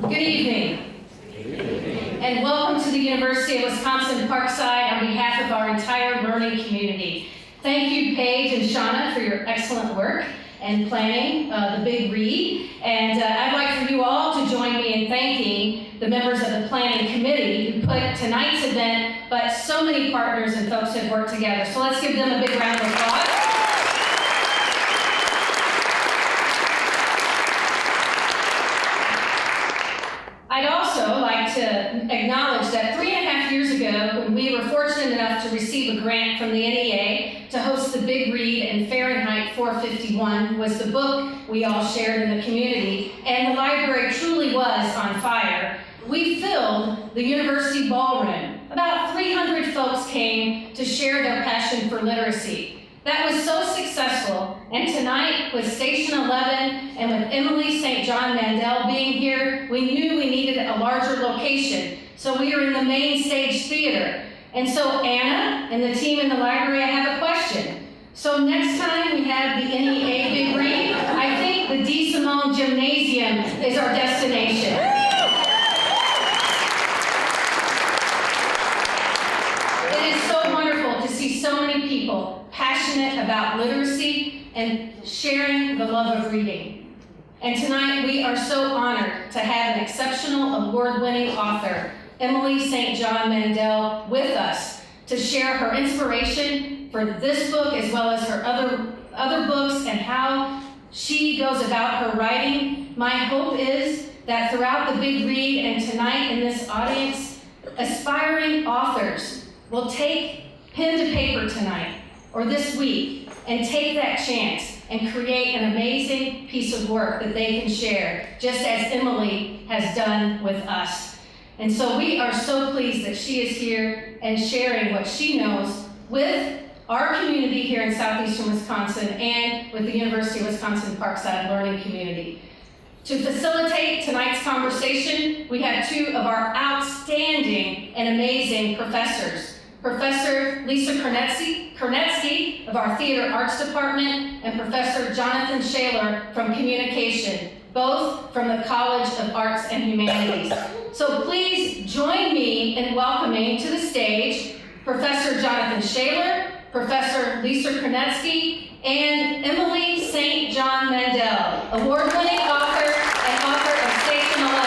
Good evening. And welcome to the University of Wisconsin-Parkside on behalf of our entire learning community. Thank you, Paige and Shauna, for your excellent work and planning the big read. And I'd like for you all to join me in thanking the members of the planning committee who put tonight's event, but so many partners and folks have worked together. So let's give them a big round of applause. I'd also like to acknowledge that 3.5 years ago, when we were fortunate enough to receive a grant from the NEA to host the Big Read and Fahrenheit 451 was the book we all shared in the community, and the library truly was on fire. We filled the university ballroom. About 300 folks came to share their passion for literacy. That was so successful, and tonight with Station 11 and with Emily St. John Mandel being here, we knew we needed a larger location, so we are in the main stage theater. And so Anna and the team in the library, I have a question. So next time we have the NEA Big Read, I think the D. Simone Gymnasium is our destination. It is so wonderful to see so many people passionate about literacy and sharing the love of reading. And tonight we are so honored to have an exceptional award-winning author, Emily St. John Mandel, with us to share her inspiration for this book as well as her other books and how she goes about her writing. My hope is that throughout the Big Read and tonight in this audience, aspiring authors will take pen to paper tonight or this week and take that chance and create an amazing piece of work that they can share, just as Emily has done with us. And so we are so pleased that she is here and sharing what she knows with our community here in southeastern Wisconsin and with the University of Wisconsin-Parkside Learning Community. To facilitate tonight's conversation, we have two of our outstanding and amazing professors. Professor Lisa Kernetsky of our Theater Arts Department and Professor Jonathan Shaler from Communication, both from the College of Arts and Humanities. So please join me in welcoming to the stage Professor Jonathan Shaler, Professor Lisa Kernetsky, and Emily St. John Mandel, award-winning author and author of Station 11.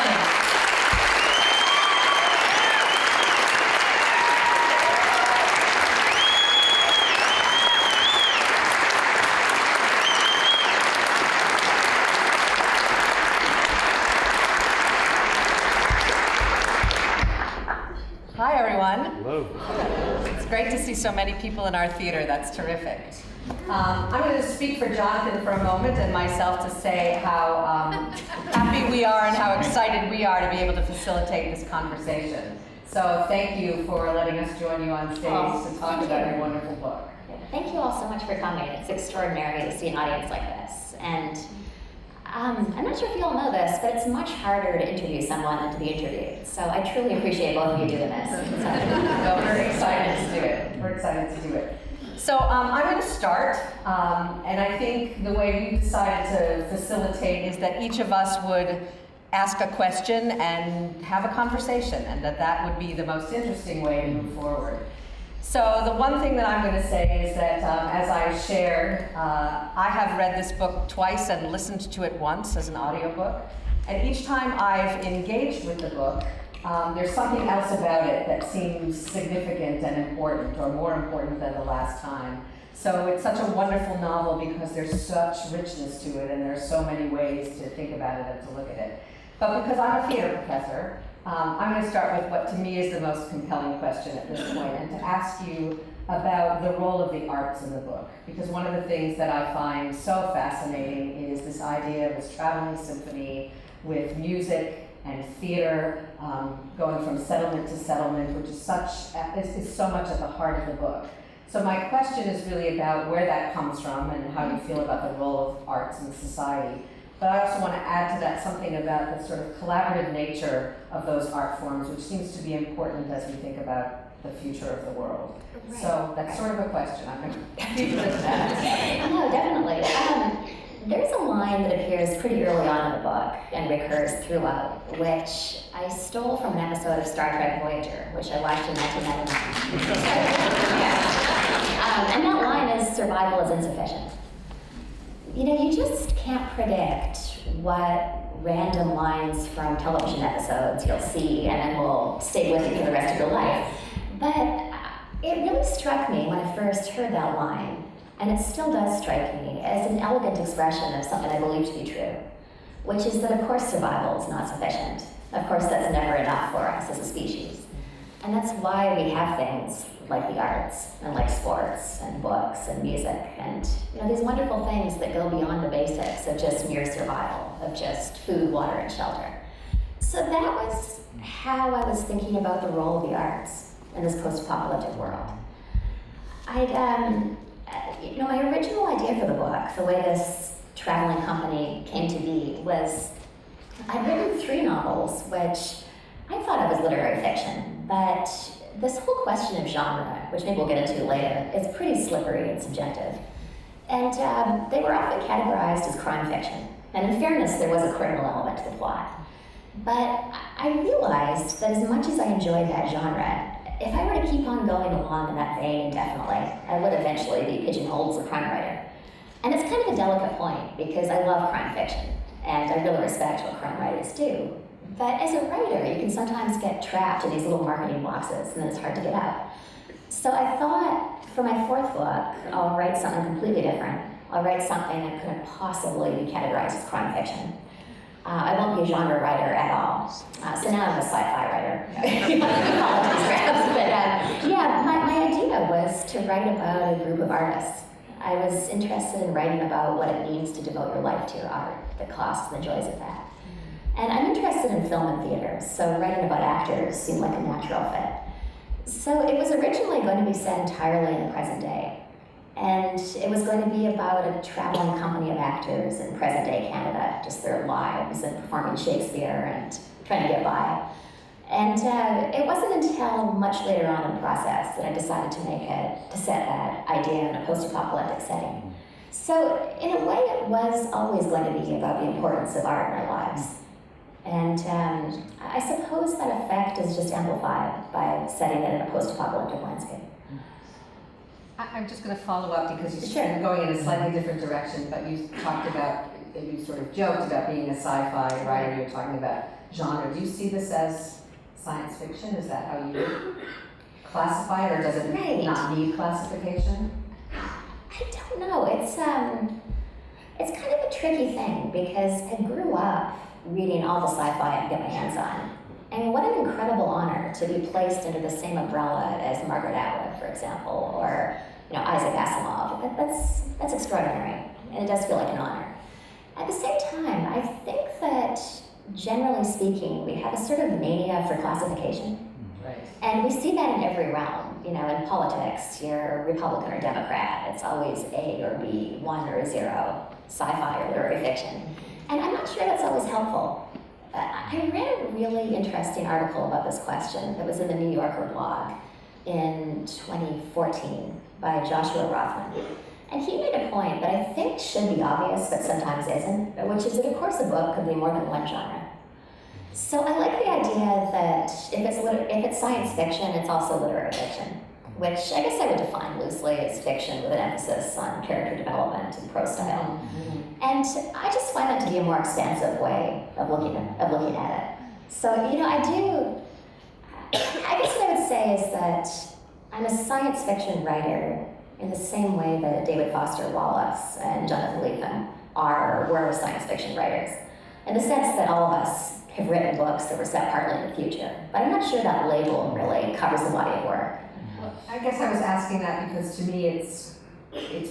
Hi, everyone. Hello. It's great to see so many people in our theater. That's terrific. I'm going to speak for Jonathan for a moment and myself to say how happy we are and how excited we are to be able to facilitate this conversation. So thank you for letting us join you on stage to talk about your wonderful book. Thank you all so much for coming. It's extraordinary to see an audience like this. And I'm not sure if you all know this, but it's much harder to interview someone than to be interviewed. So I truly appreciate both of you doing this. Well, we're excited to do it. We're excited to do it. So I'm going to start, and I think the way we decided to facilitate is that each of us would ask a question and have a conversation, and that would be the most interesting way to move forward. So the one thing that I'm going to say is that as I shared, I have read this book twice and listened to it once as an audiobook. And each time I've engaged with the book, there's something else about it that seems significant and important, or more important than the last time. So it's such a wonderful novel because there's such richness to it, and there's so many ways to think about it and to look at it. But because I'm a theater professor, I'm going to start with what to me is the most compelling question at this point, and to ask you about the role of the arts in the book. Because one of the things that I find so fascinating is this idea of this traveling symphony with music and theater going from settlement to settlement, which is so much at the heart of the book. So my question is really about where that comes from and how you feel about the role of arts in society. But I also want to add to that something about the sort of collaborative nature of those art forms, which seems to be important as we think about the future of the world. Right. So that's sort of a question. I'm going to keep it at that. No, definitely. there's a line that appears pretty early on in the book and recurs throughout, which I stole from an episode of Star Trek Voyager, which I watched in 1999. And that line is, survival is insufficient. You know, you just can't predict what random lines from television episodes you'll see and then will stay with you for the rest of your life. But it really struck me when I first heard that line, and it still does strike me as an elegant expression of something I believe to be true, which is that of course survival is not sufficient. Of course that's never enough for us as a species. And that's why we have things like the arts, and like sports, and books, and music, and these wonderful things that go beyond the basics of just mere survival, of just food, water, and shelter. So that was how I was thinking about the role of the arts in this post-apocalyptic world. My original idea for the book, the way this traveling company came to be, was I'd written 3 novels, which I thought of as literary fiction, but this whole question of genre, which maybe we'll get into later, is pretty slippery and subjective. And they were often categorized as crime fiction. And in fairness, there was a criminal element to the plot. But I realized that as much as I enjoyed that genre, if I were to keep on going along in that vein indefinitely, I would eventually be pigeonholed as a crime writer. And it's kind of a delicate point, because I love crime fiction, and I really respect what crime writers do. But as a writer, you can sometimes get trapped in these little marketing boxes, and then it's hard to get out. So I thought, for my 4th book, I'll write something completely different. I'll write something that couldn't possibly be categorized as crime fiction. I won't be a genre writer at all. So now I'm a sci-fi writer. My idea was to write about a group of artists. I was interested in writing about what it means to devote your life to your art, the costs and the joys of that. And I'm interested in film and theater, so writing about actors seemed like a natural fit. So it was originally going to be set entirely in the present day. And it was going to be about a traveling company of actors in present day Canada, just their lives and performing Shakespeare and trying to get by. And it wasn't until much later on in the process that I decided to set that idea in a post-apocalyptic setting. So in a way, it was always going to be about the importance of art in our lives. And I suppose that effect is just amplified by setting it in a post-apocalyptic landscape. I'm just going to follow up because you're going in a slightly different direction, but you talked about, you sort of joked about being a sci-fi writer, you're talking about genre. Do you see this as science fiction? Is that how you classify it, or does it not need classification? I don't know. It's kind of a tricky thing, because I grew up reading all the sci-fi I could get my hands on. I mean, what an incredible honor to be placed under the same umbrella as Margaret Atwood, for example, or Isaac Asimov. That's extraordinary, and it does feel like an honor. At the same time, I think that generally speaking, we have a sort of mania for classification. Right. And we see that in every realm. In politics, you're Republican or Democrat. It's always A or B, 1 or 0, sci-fi or literary fiction. And I'm not sure that's always helpful. I read a really interesting article about this question that was in the New Yorker blog in 2014 by Joshua Rothman. And he made a point that I think should be obvious, but sometimes isn't, which is that, of course, a book could be more than one genre. So I like the idea that if it's science fiction, it's also literary fiction, which I guess I would define loosely as fiction with an emphasis on character development and prose style. Mm-hmm. And I just find that to be a more expansive way of looking at it. So, I guess what I would say is that I'm a science fiction writer in the same way that David Foster Wallace and Jonathan Lethem were science fiction writers, in the sense that all of us have written books that were set partly in the future. But I'm not sure that label really covers the body of work. Well, I guess I was asking that because to me it's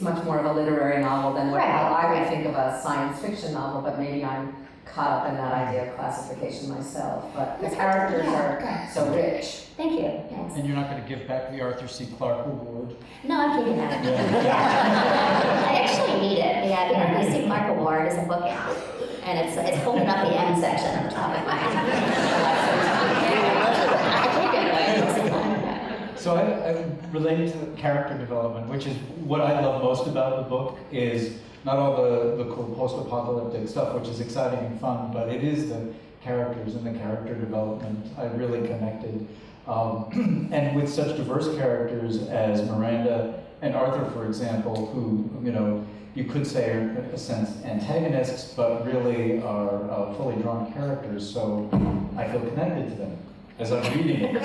much more of a literary novel than how I would think of a science fiction novel, but maybe I'm caught up in that idea of classification myself. But the characters are so rich. Thank you. Thanks. And you're not going to give back the Arthur C. Clarke Award? No, I'm keeping that. I actually need it. Yeah, the Arthur C. Clarke Award is a bookend, and it's holding up the end section at the top of my So I related to character development, which is what I love most about the book, is not all the cool post-apocalyptic stuff, which is exciting and fun, but it is the characters and the character development. I really connected. And with such diverse characters as Miranda and Arthur, for example, who, you know, you could say are, in a sense, antagonists, but really are fully drawn characters, so I feel connected to them as I'm reading it.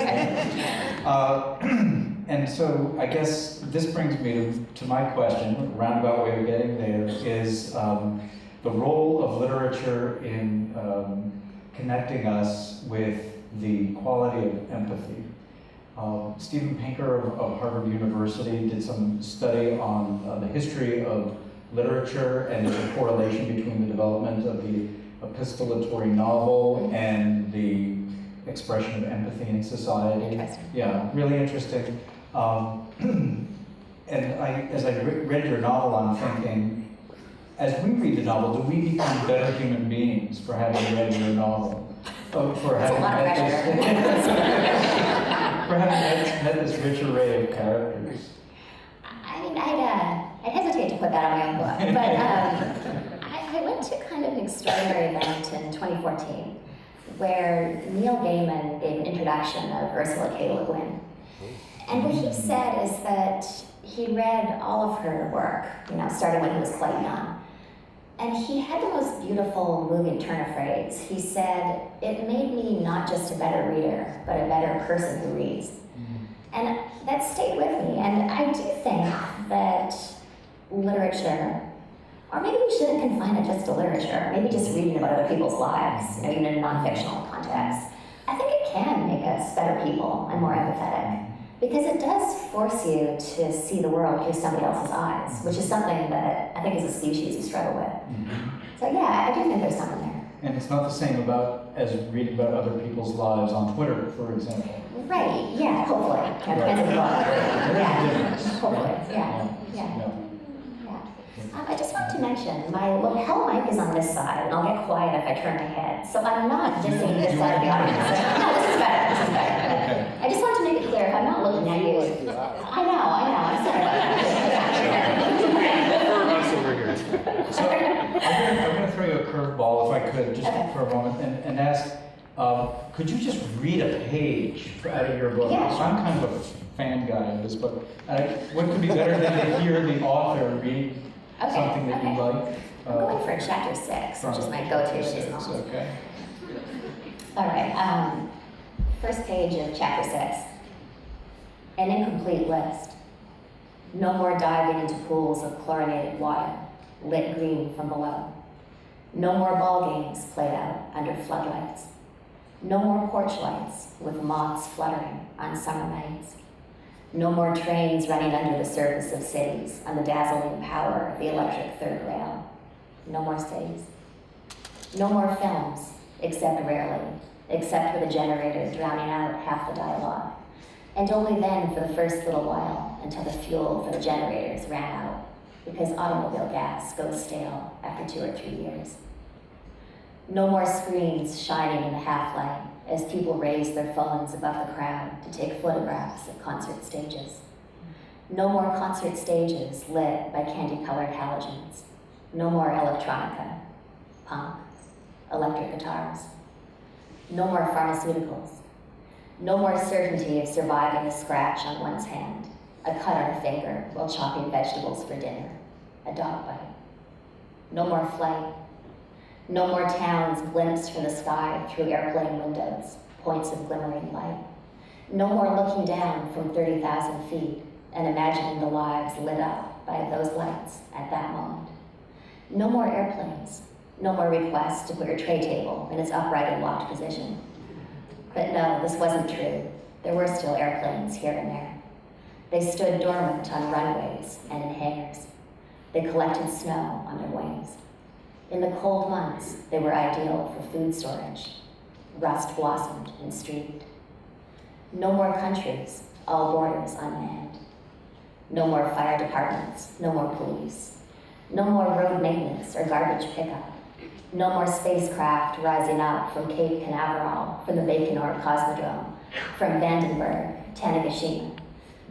And so I guess this brings me to my question, a roundabout way of getting there, is the role of literature in connecting us with the quality of empathy. Steven Pinker of Harvard University did some study on the history of literature and the correlation between the development of the epistolatory novel and the expression of empathy in society. Interesting. Yeah, really interesting. And as I read your novel, I'm thinking, as we read the novel, do we become better human beings for having read your novel? For having met this rich array of characters? I mean, I'd hesitate to put that on my own book, but I went to kind of an extraordinary event in 2014 where Neil Gaiman gave an introduction of Ursula K. Le Guin. And what he said is that he read all of her work, you know, starting when he was quite young. And he had the most beautiful, moving turn of phrase. He said, "It made me not just a better reader, but a better person who reads." And that stayed with me. And I do think that literature, or maybe we shouldn't confine it just to literature, maybe just reading about other people's lives, you know, even in a non-fictional context. I think it can make us better people and more empathetic. Because it does force you to see the world through somebody else's eyes, which is something that I think as a species we struggle with. So yeah, I do think there's something there. And it's not the same as reading about other people's lives on Twitter, for example. Right, yeah, hopefully. Yeah, depends on the book. Yeah, hopefully, yeah. I just wanted to mention, my lapel mic is on this side, and I'll get quiet if I turn my head. So I'm not dissing this side of the audience. No, this is better, this is better. Okay. I just want to make it clear, if I'm not looking at you. I know, I'm sorry about that. So I'm going to throw you a curveball, if I could, just Okay. for a moment, and ask, could you just read a page out of your book? Yeah, sure. I'm kind of a fan guy of this book. What could be better than to hear the author read something that you like? I'm going for chapter 6, which is my go-to for these novels. Okay. All right, first page of chapter 6. An incomplete list. No more diving into pools of chlorinated water, lit green from below. No more ball games played out under floodlights. No more porch lights with moths fluttering on summer nights. No more trains running under the surface of cities on the dazzling power of the electric third rail. No more cities. No more films, except rarely, except for the generator drowning out half the dialogue. And only then for the first little while until the fuel for the generators ran out, because automobile gas goes stale after 2 or 3 years. No more screens shining in the half-light as people raise their phones above the crowd to take photographs of concert stages. No more concert stages lit by candy-colored halogens. No more electronica, punk, electric guitars. No more pharmaceuticals. No more certainty of surviving a scratch on one's hand, a cut on a finger while chopping vegetables for dinner, a dog bite. No more flight. No more towns glimpsed from the sky through airplane windows, points of glimmering light. No more looking down from 30,000 feet and imagining the lives lit up by those lights at that moment. No more airplanes. No more requests to put your tray table in its upright and locked position. But no, this wasn't true. There were still airplanes here and there. They stood dormant on runways and in hangars. They collected snow on their wings. In the cold months, they were ideal for food storage. Rust blossomed and streaked. No more countries, all borders unmanned. No more fire departments, no more police. No more road maintenance or garbage pickup. No more spacecraft rising up from Cape Canaveral, from the Baikonur Cosmodrome, from Vandenberg, Tanegashima,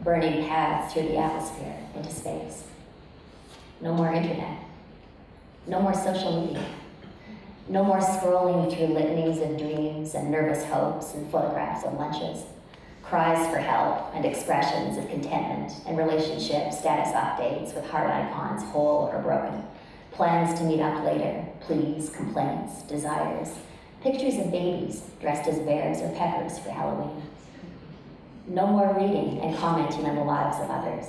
burning paths through the atmosphere into space. No more internet. No more social media. No more scrolling through litanies of dreams and nervous hopes and photographs of lunches. Cries for help and expressions of contentment and relationship status updates with heart icons, whole or broken. Plans to meet up later, pleas, complaints, desires. Pictures of babies dressed as bears or peppers for Halloween. No more reading and commenting on the lives of others,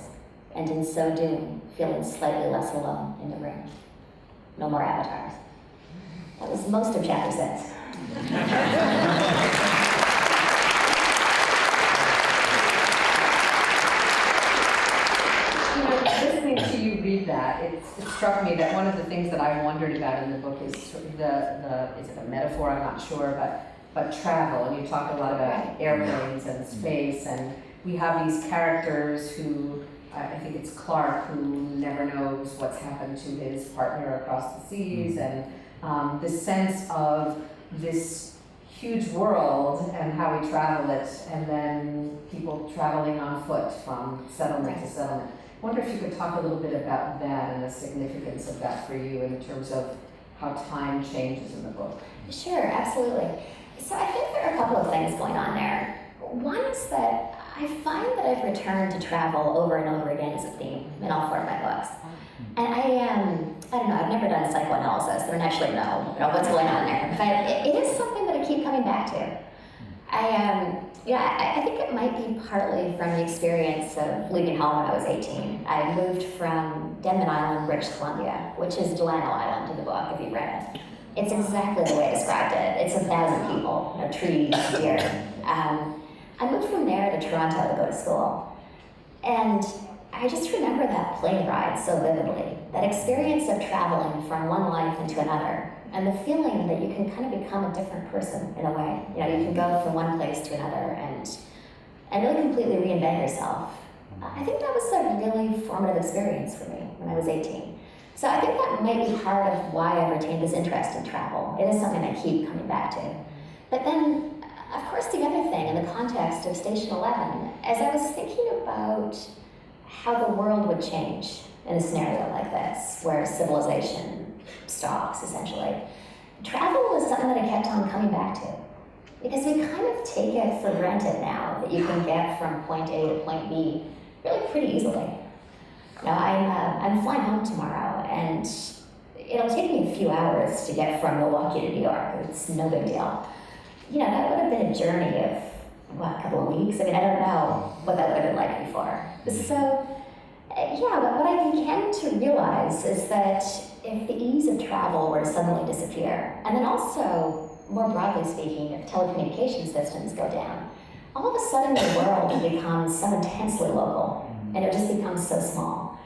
and in so doing, feeling slightly less alone in the room. No more avatars. That was most of chapter 6. Listening to you read that, it struck me that one of the things that I wondered about in the book is sort of is it a metaphor? I'm not sure, but travel. And you talk a lot about airplanes and space, and we have these characters who, I think it's Clark, who never knows what's happened to his partner across the seas, and this sense of this huge world and how we travel it, and then people traveling on foot from settlement to settlement. I wonder if you could talk a little bit about that and the significance of that for you in terms of how time changes in the book. Sure, absolutely. So I think there are a couple of things going on there. One is that I find that I've returned to travel over and over again as a theme in all 4 of my books. And I don't know, I've never done psychoanalysis. I don't actually know what's going on there. But it is something that I keep coming back to. I think it might be partly from the experience of leaving home when I was 18. I moved from Denman Island, British Columbia, which is Delano Island in the book, if you've read it. It's exactly the way I described it. It's 1,000 people, trees, deer. I moved from there to Toronto to go to school. And I just remember that plane ride so vividly, that experience of traveling from one life into another, and the feeling that you can kind of become a different person in a way. You can go from one place to another and really completely reinvent yourself. I think that was a really formative experience for me when I was 18. So I think that might be part of why I've retained this interest in travel. It is something I keep coming back to. But then, of course, the other thing in the context of Station 11, as I was thinking about how the world would change in a scenario like this, where civilization stops, essentially, travel was something that I kept on coming back to. Because we kind of take it for granted now that you can get from point A to point B really pretty easily. I'm flying home tomorrow, and it'll take me a few hours to get from Milwaukee to New York. It's no big deal. That would have been a journey of, a couple of weeks? I don't know what that would have been like before. So, what I began to realize is that if the ease of travel were to suddenly disappear, and then also, more broadly speaking, if telecommunication systems go down, all of a sudden the world would become so intensely local, and it just becomes so small.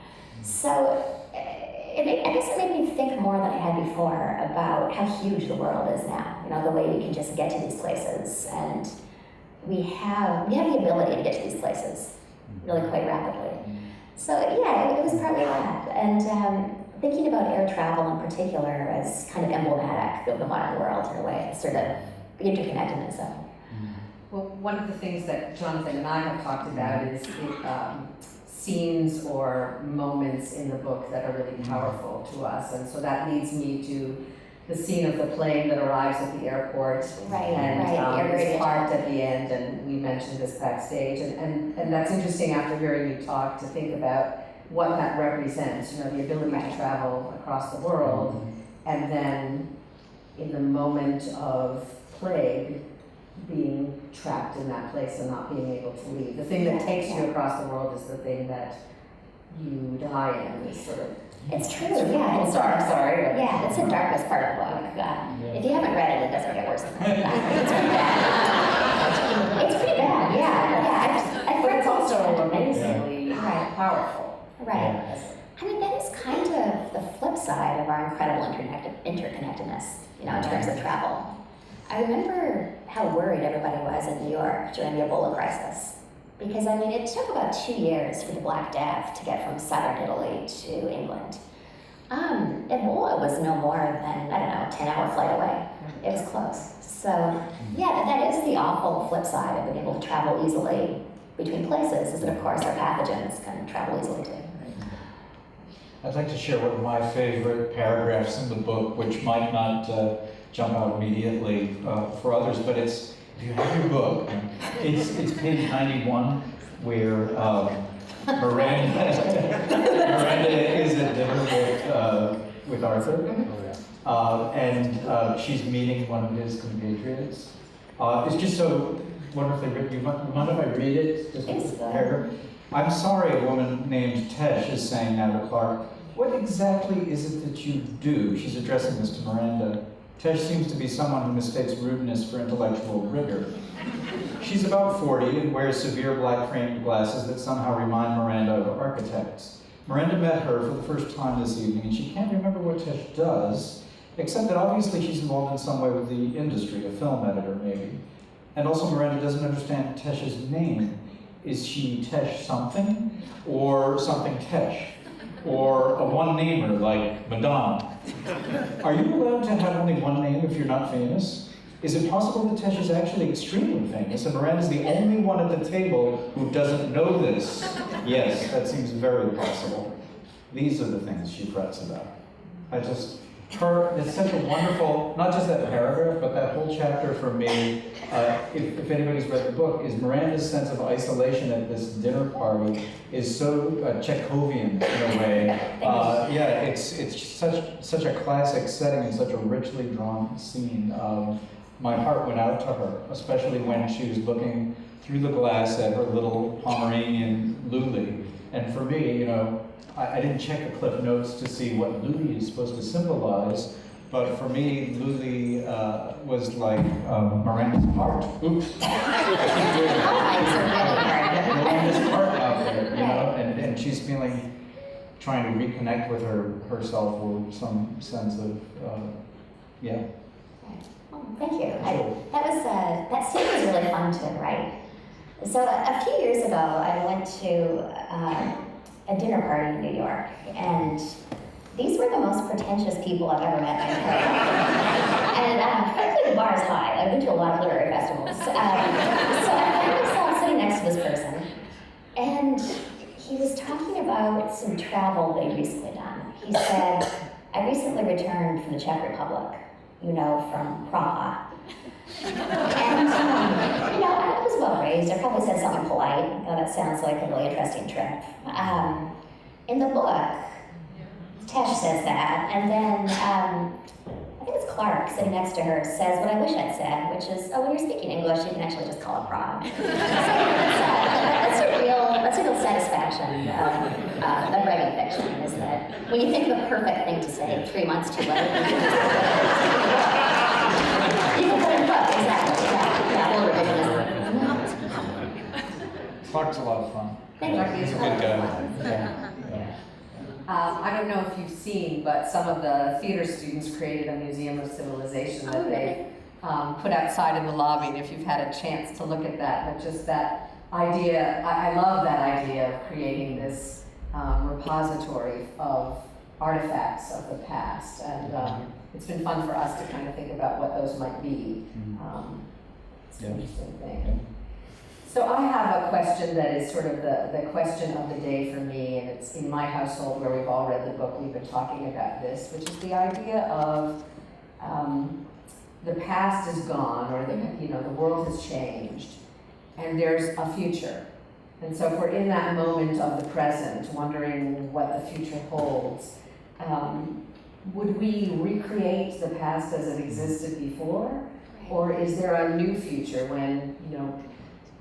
So, I guess it made me think more than I had before about how huge the world is now. The way we can just get to these places, and we have the ability to get to these places really quite rapidly. So it was partly that, and thinking about air travel in particular as kind of emblematic of the modern world in a way, sort of the interconnectedness of it. Well, one of the things that Jonathan and I have talked about is scenes or moments in the book that are really powerful to us, and so that leads me to the scene of the plane that arrives at the airport, and is parked at the end, and we mentioned this backstage, and that's interesting after hearing you talk to think about what that represents, the ability to travel across the world, and then in the moment of plague, being trapped in that place and not being able to leave. The thing that takes you across the world is the thing that you die in, is sort of. It's true, yeah. It's dark, sorry. Yeah, it's the darkest part of the book. If you haven't read it, it doesn't get worse than that. It's pretty bad. It's pretty bad, yeah. But it's also amazingly powerful. Right. That is kind of the flip side of our incredible interconnectedness, in terms of travel. I remember how worried everybody was in New York during the Ebola crisis. Because, it took about 2 years for the Black Death to get from southern Italy to England. Ebola was no more than, 10-hour flight away. It was close. So, that is the awful flip side of being able to travel easily between places, is that, of course, our pathogens can travel easily too. I'd like to share one of my favorite paragraphs in the book, which might not jump out immediately for others, but it's, if you have your book, it's page 91, where Miranda is at dinner with Arthur, and she's meeting one of his compatriots. It's just so wonderfully written. You mind if I read it? Just a paragraph? I'm sorry, a woman named Tesh is saying now to Clark, what exactly is it that you do? She's addressing this to Miranda. Tesh seems to be someone who mistakes rudeness for intellectual rigor. She's about 40 and wears severe black-framed glasses that somehow remind Miranda of architects. Miranda met her for the first time this evening, and she can't remember what Tesh does, except that obviously she's involved in some way with the industry, a film editor maybe. And also Miranda doesn't understand Tesh's name. Is she Tesh something? Or something Tesh? Or a one-namer like Madonna? Are you allowed to have only one name if you're not famous? Is it possible that Tesh is actually extremely famous and Miranda's the only one at the table who doesn't know this? Yes, that seems very possible. These are the things she frets about. It's such a wonderful, not just that paragraph, but that whole chapter for me, if anybody's read the book, is Miranda's sense of isolation at this dinner party is so Chekhovian in a way. Yeah, it's such a classic setting and such a richly drawn scene. My heart went out to her, especially when she was looking through the glass at her little Pomeranian Luli. And for me, you know, I didn't check the Cliff Notes to see what Luli is supposed to symbolize, but for me, Luli was like Miranda's heart. Oops. Miranda's heart out there, you know, and she's trying to reconnect with herself or some sense of, yeah. Oh, thank you. That scene was really fun to write. So a few years ago, I went to a dinner party in New York, and these were the most pretentious people I've ever met in my entire life. And frankly, the bar is high. I've been to a lot of literary festivals. So I found myself sitting next to this person, and he was talking about some travel they'd recently done. He said, I recently returned from the Czech Republic, you know, from Praha. And, you know, I was well raised. I probably said something polite. Oh, that sounds like a really interesting trip. In the book, Tesh says that, and then I think it's Clark sitting next to her says what I wish I'd said, which is, oh, when you're speaking English, you can actually just call it Prague. So that's a real satisfaction of writing fiction, is that when you think of the perfect thing to say 3 months too late, you can put it in the book, exactly. Yeah, a little ridiculous. Clark's a lot of fun. Thank you. He's a good guy. I don't know if you've seen, but some of the theater students created a museum of civilization that they put outside in the lobby, and if you've had a chance to look at that, but just that idea, I love that idea of creating this repository of artifacts of the past, and it's been fun for us to kind of think about what those might be. It's an interesting thing. So I have a question that is sort of the question of the day for me, and it's in my household where we've all read the book, we've been talking about this, which is the idea of the past is gone, or the world has changed, and there's a future. And so if we're in that moment of the present, wondering what the future holds, would we recreate the past as it existed before? Or is there a new future when,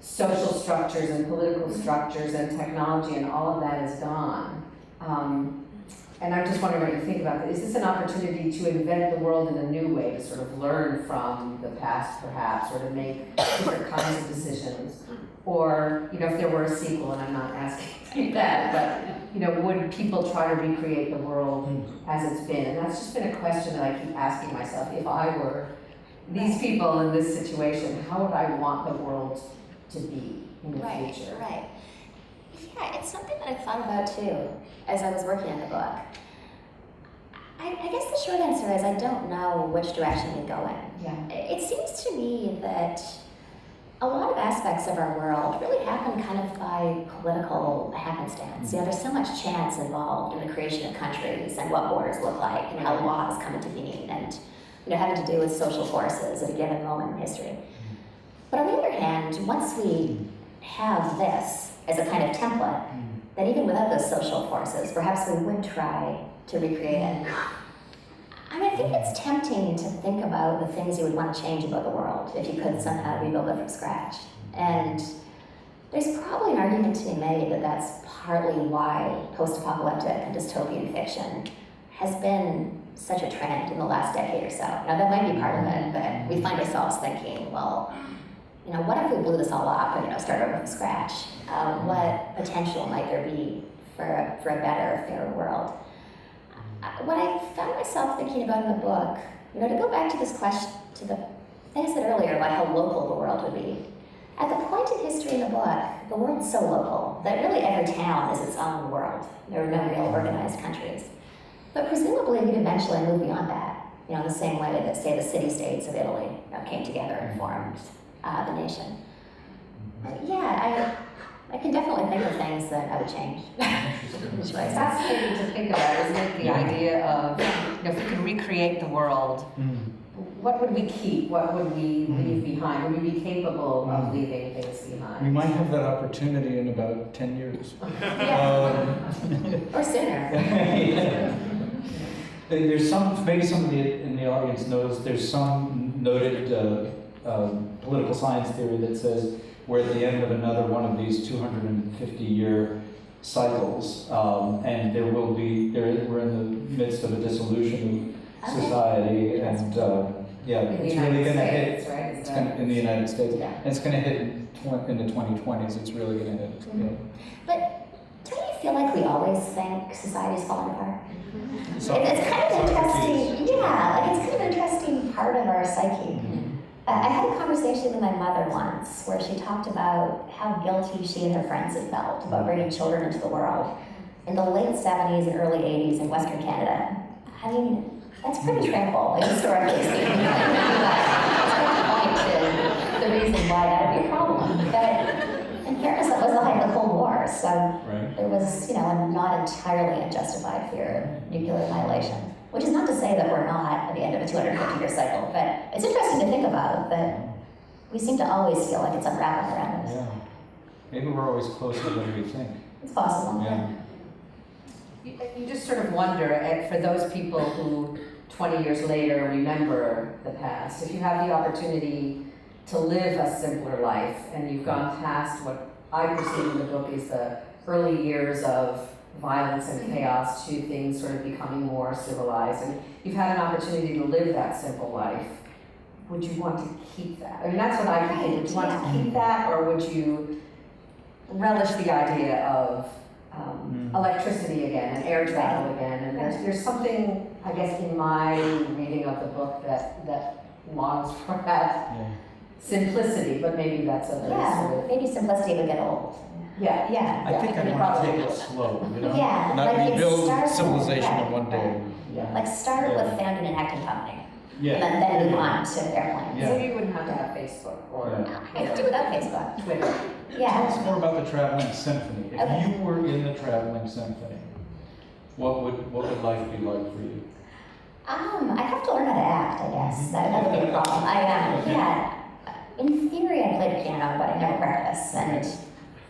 social structures and political structures and technology and all of that is gone? And I'm just wondering what you think about that. Is this an opportunity to invent the world in a new way, to sort of learn from the past perhaps, or to make different kinds of decisions? Or, if there were a sequel, and I'm not asking that, but, would people try to recreate the world as it's been? And that's just been a question that I keep asking myself. If I were these people in this situation, how would I want the world to be in the future? Right. Yeah, it's something that I thought about too as I was working on the book. I guess the short answer is I don't know which direction we go in. Yeah. It seems to me that a lot of aspects of our world really happen kind of by political happenstance. You know, there's so much chance involved in the creation of countries and what borders look like and how laws come into being and, you know, having to do with social forces at a given moment in history. But on the other hand, once we have this as a kind of template, then even without those social forces, perhaps we would try to recreate it. I mean, I think it's tempting to think about the things you would want to change about the world if you could somehow rebuild it from scratch. And there's probably an argument to be made that that's partly why post-apocalyptic and dystopian fiction has been such a trend in the last decade or so. Now, that might be part of it, but we find ourselves thinking, well, you know, what if we blew this all up and, you know, started over from scratch? What potential might there be for a better, fairer world? What I found myself thinking about in the book, you know, to go back to this question, to the thing I said earlier about how local the world would be. At the point in history in the book, the world's so local that really every town is its own world. There are no real organized countries. But presumably we'd eventually move beyond that, you know, the same way that, say, the city-states of Italy, you know, came together and formed the nation. Yeah, I can definitely think of things that I would change. It's fascinating to think about, isn't it? The idea of, you know, if we could recreate the world, what would we keep? What would we leave behind? Would we be capable of leaving things behind? We might have that opportunity in about 10 years. Or sooner. There's some, maybe somebody in the audience knows, there's some noted political science theory that says we're at the end of another one of these 250-year cycles, and there will be, we're in the midst of a dissolution of society, and it's really going to hit, right? it's gonna, in the United States, Yeah. and it's going to hit in the 2020s, it's really going to hit. But don't you feel like we always think society's falling apart? So, It's kind of interesting, like it's kind of an interesting part of our psyche. I had a conversation with my mother once where she talked about how guilty she and her friends had felt about bringing children into the world in the late 70s and early 80s in Western Canada. I mean, that's pretty tranquil, like, historically speaking. It's not point to the reason why that would be a problem. But in fairness, that was the height of the Cold War, so there was, you know, a not entirely unjustified fear of nuclear annihilation. Which is not to say that we're not at the end of a 250-year cycle, but it's interesting to think about that we seem to always feel like it's unraveling around us. Yeah. Maybe we're always closer than we think. It's possible. Yeah. You just sort of wonder, for those people who 20 years later remember the past, if you have the opportunity to live a simpler life and you've gone past what I perceive in the book is the early years of violence and chaos to things sort of becoming more civilized, and you've had an opportunity to live that simple life, would you want to keep that? I mean, that's what I think. Would you want to keep that, or would you relish the idea of electricity again and air travel again? And there's something, I guess, in my reading of the book that longs for that simplicity, but maybe that's a sort of, maybe simplicity would get old. yeah. I think I want to take it slow, you know? Yeah, Not like rebuild start- civilization right, in one day. Like start with founding an acting company, Yeah. and then move on to airplanes. Yeah. So you wouldn't have to have Facebook or I could do without Facebook. Twitter. Tell Yeah. us more about the traveling symphony. If Okay. you were in the traveling symphony, what would life be like for you? I have to learn how to act, I guess. That would be a problem. In theory, I play the piano, but I never practice, and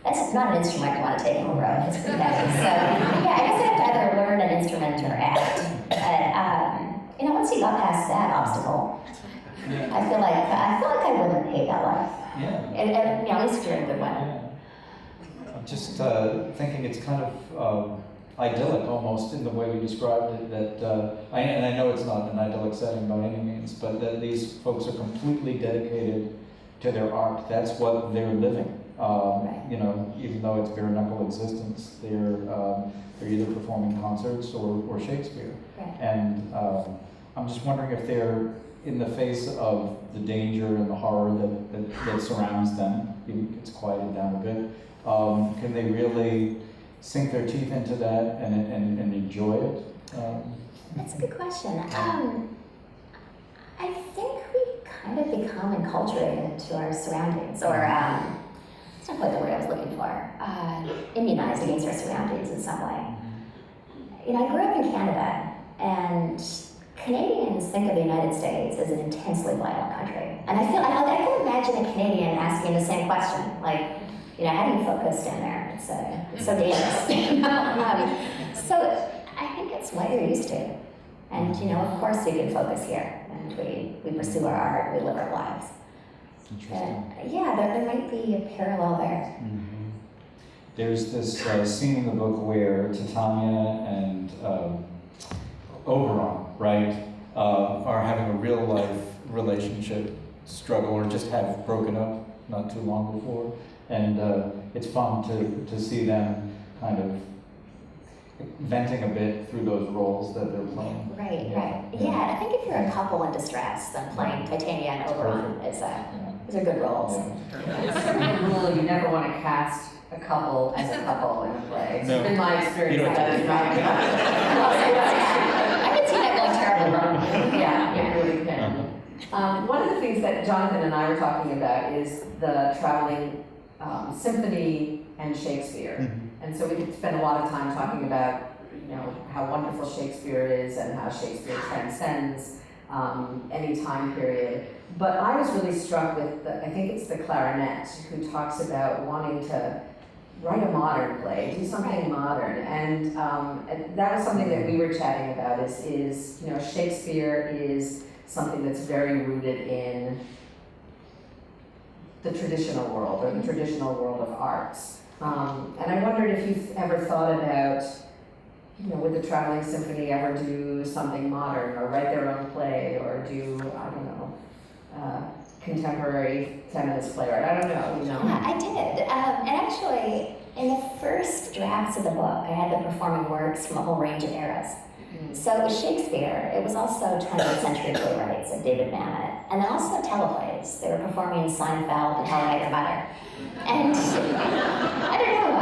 that's not an instrument you want to take on the road. It's pretty heavy. So, I guess I have to either learn an instrument or act. But, once you got past that obstacle, Yeah. I feel like I wouldn't hate that life. Yeah. And at least if you're in a good way. Yeah. I'm just thinking it's kind of idyllic almost in the way we described it, that, and I know it's not an idyllic setting by any means, but that these folks are completely dedicated to their art. That's what they're living. Even though it's bare knuckle existence, they're either performing concerts or Shakespeare. Right. And I'm just wondering if they're in the face of the danger and the horror that surrounds them. It's quieted down a bit. Can they really sink their teeth into that and enjoy it? That's a good question. I think we kind of become enculturated to our surroundings, or it's not quite the word I was looking for, immunized against our surroundings in some way. You know, I grew up in Canada, and Canadians think of the United States as an intensely violent country. And I can imagine a Canadian asking the same question, like, you know, how do you focus down there? It's so dangerous. You know? So I think it's what you're used to. And, you know, of course we can focus here, and we pursue our art, we live our lives. Yeah, there might be a parallel there. Mm-hmm. There's this scene in the book where Titania and Oberon, right, are having a real life relationship struggle, or just have broken up not too long before. And it's fun to see them kind of venting a bit through those roles that they're playing. Right. Yeah, I think if you're a couple in distress, then playing Titania and Oberon is are good roles. Yeah. Rule, you never want to cast a couple as a couple in a play. It's been my experience. That is not I can see that going terribly wrong. Yeah, it really can. One of the things that Jonathan and I were talking about is the traveling symphony and Shakespeare. Mm-hmm. And so we could spend a lot of time talking about, you know, how wonderful Shakespeare is and how Shakespeare transcends any time period. But I was really struck with, I think it's the clarinet, who talks about wanting to write a modern play, do something modern. And that was something that we were chatting about is, you know, Shakespeare is something that's very rooted in the traditional world, or the traditional world of arts. And I wondered if you've ever thought about, you know, would the Traveling Symphony ever do something modern, or write their own play, or do, I don't know, contemporary feminist playwright? I don't know, you know? Yeah, I did. And actually, in the first drafts of the book, I had them performing works from a whole range of eras. So it was Shakespeare. It was also 20th century playwrights like David Mamet, and then also teleplays. They were performing Seinfeld and How I Met Your Mother. And I don't know,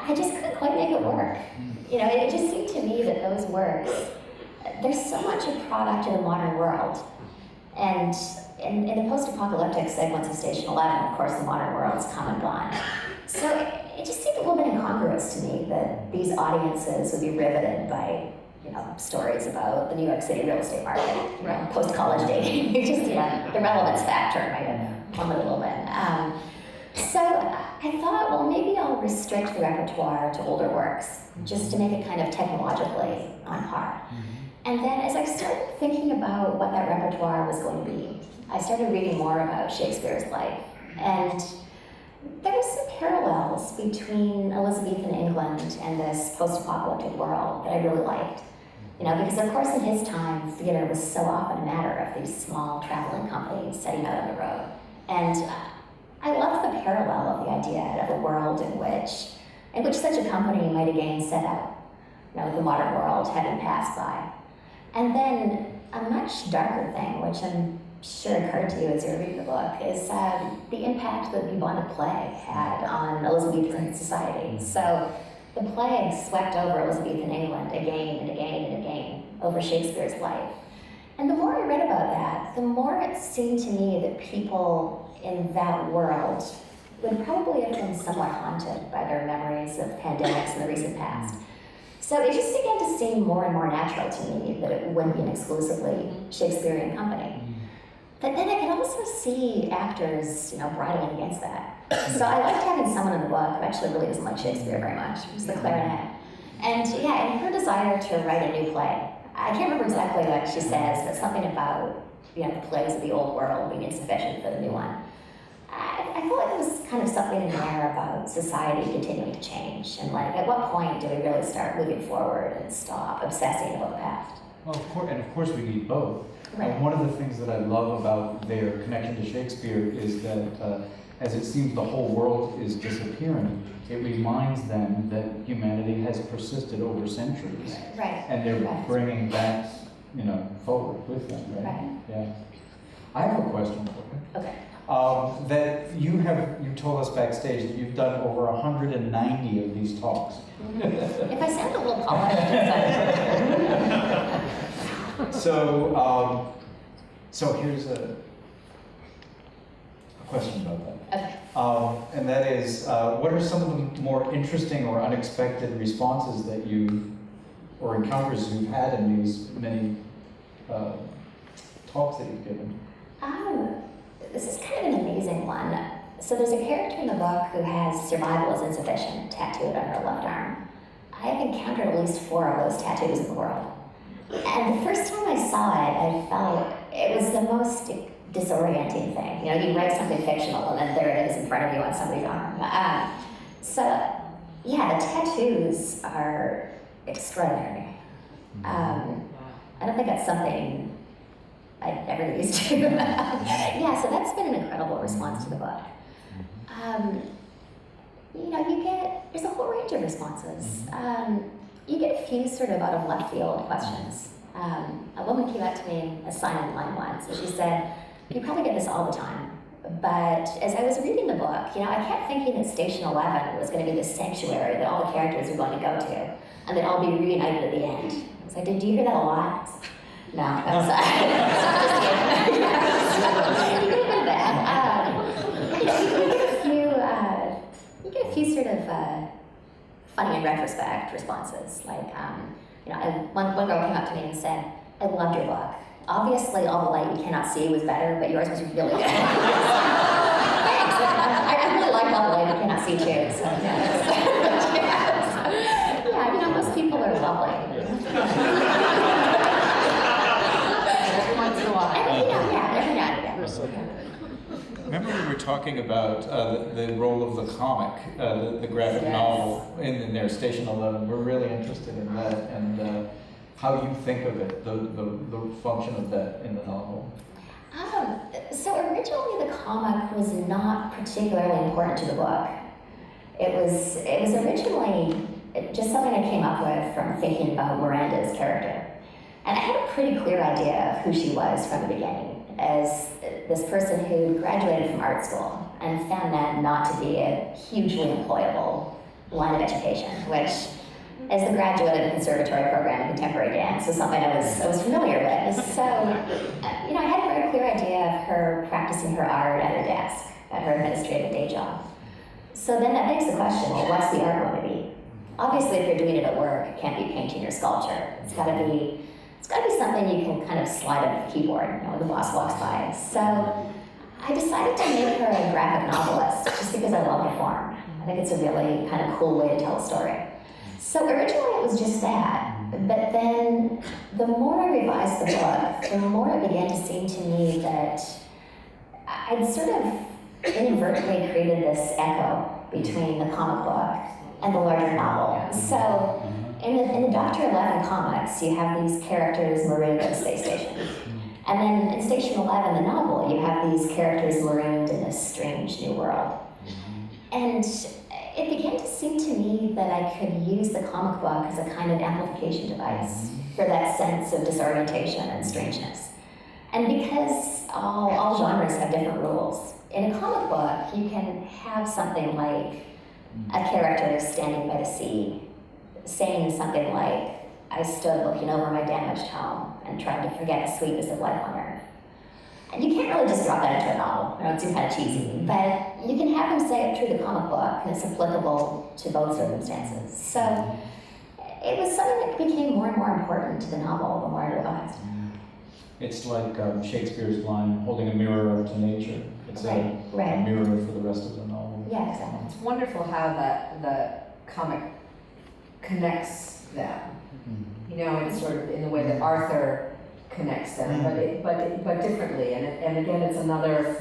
I just couldn't quite make it work. You know, it just seemed to me that those works, there's so much a product of the modern world. And in the post-apocalyptic sequence of Station 11, of course, the modern world's come and gone. So it just seemed a little bit incongruous to me that these audiences would be riveted by, you know, stories about the New York City real estate market, you know, post-college dating. Just, you know, the relevance factor might have plummeted a little bit. So I thought, well, maybe I'll restrict the repertoire to older works, just to make it kind of technologically on par. And then as I started thinking about what that repertoire was going to be, I started reading more about Shakespeare's life. And there were some parallels between Elizabethan England and this post-apocalyptic world that I really liked. You know, because of course in his time, theater was so often a matter of these small traveling companies setting out on the road. And I love the parallel of the idea of a world in which such a company might again set out, you know, the modern world having passed by. And then a much darker thing, which I'm sure occurred to you as you were reading the book, is the impact that the bubonic plague had on Elizabethan society. So the plague swept over Elizabethan England again and again and again over Shakespeare's life. And the more I read about that, the more it seemed to me that people in that world would probably have been somewhat haunted by their memories of pandemics in the recent past. So it just began to seem more and more natural to me that it wouldn't be an exclusively Shakespearean company. But then I could also see actors, you know, bridling against that. So I liked having someone in the book who actually really doesn't like Shakespeare very much, who's the clarinet. And yeah, and her desire to write a new play. I can't remember exactly what she says, but something about, you know, the plays of the old world being insufficient for the new one. I feel like there was kind of something in there about society continuing to change, and like, at what point do we really start moving forward and stop obsessing about the past? Well, of course we need both. Right. One of the things that I love about their connection to Shakespeare is that as it seems the whole world is disappearing, it reminds them that humanity has persisted over centuries. Right. And they're Right. bringing that, you know, forward with them, right? Right. Yeah. I have a question for you. Okay. That you told us backstage that you've done over 190 of these talks. If I sound a little polished, it's So here's a question about that. Okay. And that is, what are some of the more interesting or unexpected responses that you, or encounters you've had in these many talks that you've given? This is kind of an amazing one. So there's a character in the book who has survival is insufficient tattooed on her left arm. I have encountered at least 4 of those tattoos in the world. And the first time I saw it, I felt it was the most disorienting thing. You know, you write something fictional and then there it is in front of you on somebody's arm. So, yeah, the tattoos are extraordinary. I don't think that's something I'd ever used to. Yeah, so that's been an incredible response to the book. You know, there's a whole range of responses. You get a few sort of out of left field questions. A woman came up to me in a sign-in line once, and she said, "You probably get this all the time, but as I was reading the book, you know, I kept thinking that Station 11 was going to be this sanctuary that all the characters were going to go to, and they'd all be reunited at the end." I was like, "Did you hear that a lot?" No, that's just kidding. You get a bit of that. You get a few sort of funny in retrospect responses. Like, you know, one girl came up to me and said, "I loved your book. Obviously, all the light you cannot see was better, but yours was really good." Thanks. I really liked all the light you cannot see too. So, yeah, you know, most people are lovely. Every once in a while. Every now and again. Remember we were talking about the role of the comic, the graphic novel in their Station 11. We're really interested in that and how you think of it, the function of that in the novel. So originally the comic was not particularly important to the book. It was originally just something I came up with from thinking about Miranda's character. And I had a pretty clear idea of who she was from the beginning, as this person who graduated from art school and found that not to be a hugely employable line of education, which, as the graduate of the conservatory program in contemporary dance, was something I was familiar with. So, you know, I had a very clear idea of her practicing her art at her desk, at her administrative day job. So then that begs the question, well, what's the art going to be? Obviously, if you're doing it at work, it can't be painting or sculpture. It's got to be something you can kind of slide up the keyboard, you know, when the boss walks by. So I decided to make her a graphic novelist just because I love the form. I think it's a really kind of cool way to tell a story. So originally it was just that, but then the more I revised the book, the more it began to seem to me that I'd sort of inadvertently created this echo between the comic book and the larger novel. So in the Dr. 11 comics, you have these characters marooned at the space station. And then in Station 11, the novel, you have these characters marooned in this strange new world. And it began to seem to me that I could use the comic book as a kind of amplification device for that sense of disorientation and strangeness. And because all genres have different rules, in a comic book, you can have something like a character standing by the sea, saying something like, "I stood looking over my damaged home and tried to forget the sweetness of life on earth." And you can't really just drop that into a novel. I know it seems kind of cheesy, but you can have them say it through the comic book, and it's applicable to both circumstances. So it was something that became more and more important to the novel the more I realized. It's like Shakespeare's line, holding a mirror up to nature. It's a mirror for the rest of the novel. Yeah, exactly. It's wonderful how the comic connects them. You know, it's sort of in the way that Arthur connects them, but differently. And again, it's another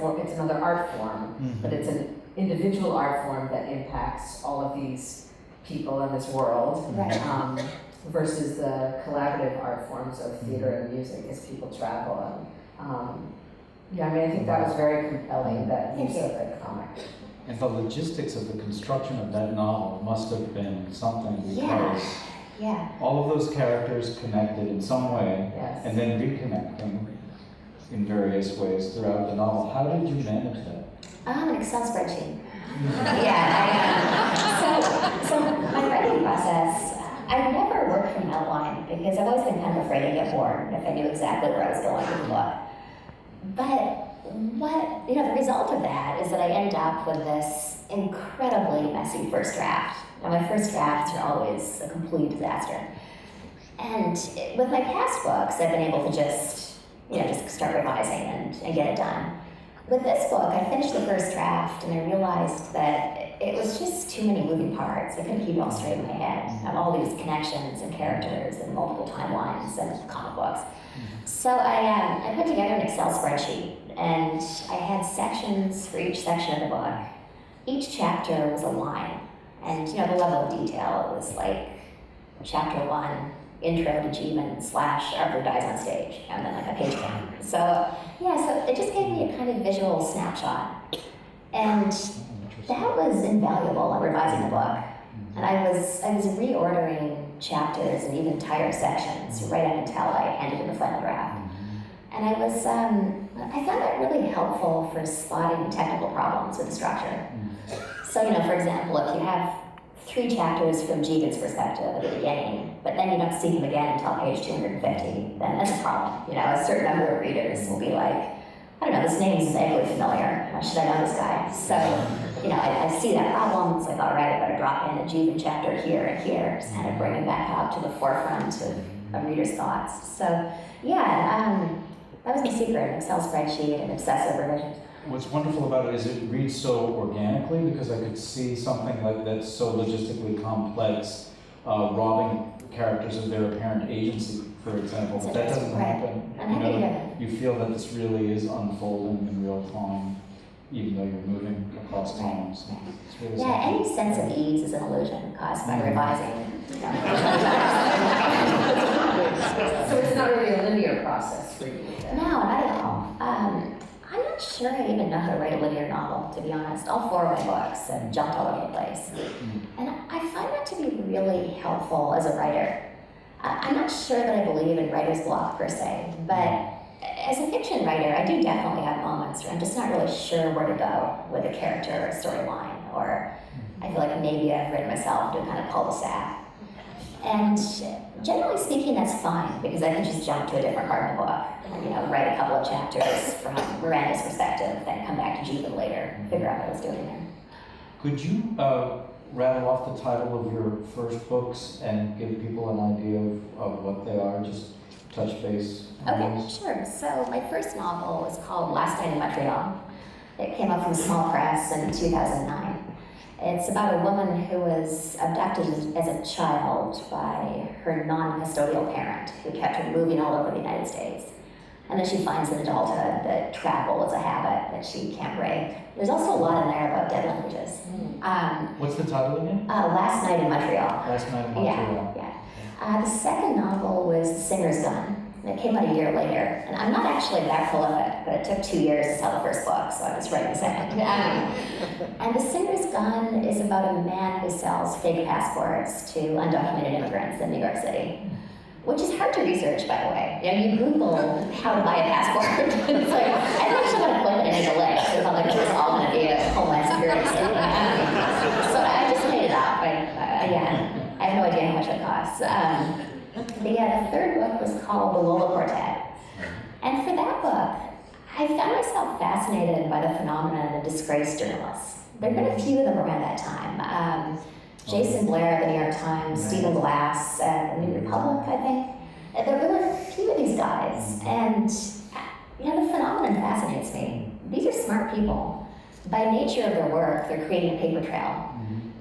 art form, but it's an individual art form that impacts all of these people in this world. Right. Versus the collaborative art forms of theater and music as people travel. Yeah, I mean, I think that was very compelling, that use of the comic. And the logistics of the construction of that novel must have been something, because all of those characters connected in some way, and then reconnecting in various ways throughout the novel. How did you manage that? An Excel spreadsheet. So my writing process, I never worked from an outline because I've always been kind of afraid to get bored if I knew exactly where I was going with the book. But the result of that is that I end up with this incredibly messy first draft. Now, my first drafts are always a complete disaster. And with my past books, I've been able to just start revising and get it done. With this book, I finished the first draft and I realized that it was just too many moving parts. I couldn't keep it all straight in my head. I have all these connections and characters and multiple timelines and comic books. So I put together an Excel spreadsheet, and I had sections for each section of the book. Each chapter was a line, and the level of detail was like chapter 1, intro to Jeevan / Arthur dies on stage, and then like a page count. So it just gave me a kind of visual snapshot, and that was invaluable in revising the book. And I was reordering chapters and even entire sections right up until I handed in the final draft. And I found that really helpful for spotting technical problems with the structure. So, for example, if you have 3 chapters from Jeevan's perspective at the beginning, but then you don't see him again until page 250, then that's a problem. A certain number of readers will be like, I don't know, this name is vaguely familiar. Should I know this guy? So, I see that problem. It's like, all right, I better drop in a Jeevan chapter here and here, just kind of bring it back out to the forefront of a reader's thoughts. So, that was my secret, an Excel spreadsheet and obsessive revisions. What's wonderful about it is it reads so organically, because I could see something like that's so logistically complex, robbing characters of their apparent agency, for example. But that doesn't happen. You feel that this really is unfolding in real time, even though you're moving across time. So it's really any sense of ease is an illusion caused by revising. So it's not really a linear process for you? No, not at all. I'm not sure I even know how to write a linear novel, to be honest. All 4 of my books have jumped all over the place. And I find that to be really helpful as a writer. I'm not sure that I believe in writer's block per se, but as a fiction writer, I do definitely have moments where I'm just not really sure where to go with a character or a storyline, or I feel like maybe I've written myself into a kind of cul-de-sac. And generally speaking, that's fine, because I can just jump to a different part of the book and, write a couple of chapters from Miranda's perspective, then come back to Jeevan later, figure out what I was doing there. Could you rattle off the title of your first books and give people an idea of what they are? Just touch base on Okay, those. sure. So my first novel was called Last Night in Montreal. It came out from Small Press in 2009. It's about a woman who was abducted as a child by her non-custodial parent, who kept her moving all over the United States. And then she finds in adulthood that travel is a habit that she can't break. There's also a lot in there about dead languages. What's the title again? Last Night in Montreal. Last Night in Montreal. Yeah. The second novel was The Singer's Gun. And it came out a year later. And I'm not actually that prolific, but it took 2 years to tell the first book, so I was writing the second. And The Singer's Gun is about a man who sells fake passports to undocumented immigrants in New York City. Which is hard to research, by the way. You Google how to buy a passport. It's like, I don't actually want to put it in a link. It felt like it was all going to be a Homeland Security thing. So I just made it up. I have no idea how much it costs. The third book was called The Lola Quartet. And for that book, I found myself fascinated by the phenomenon of disgraced journalists. There have been a few of them around that time. Jason Blair at the New York Times, Stephen Glass at the New Republic, I think. There were a few of these guys, and the phenomenon fascinates me. These are smart people. By nature of their work, they're creating a paper trail.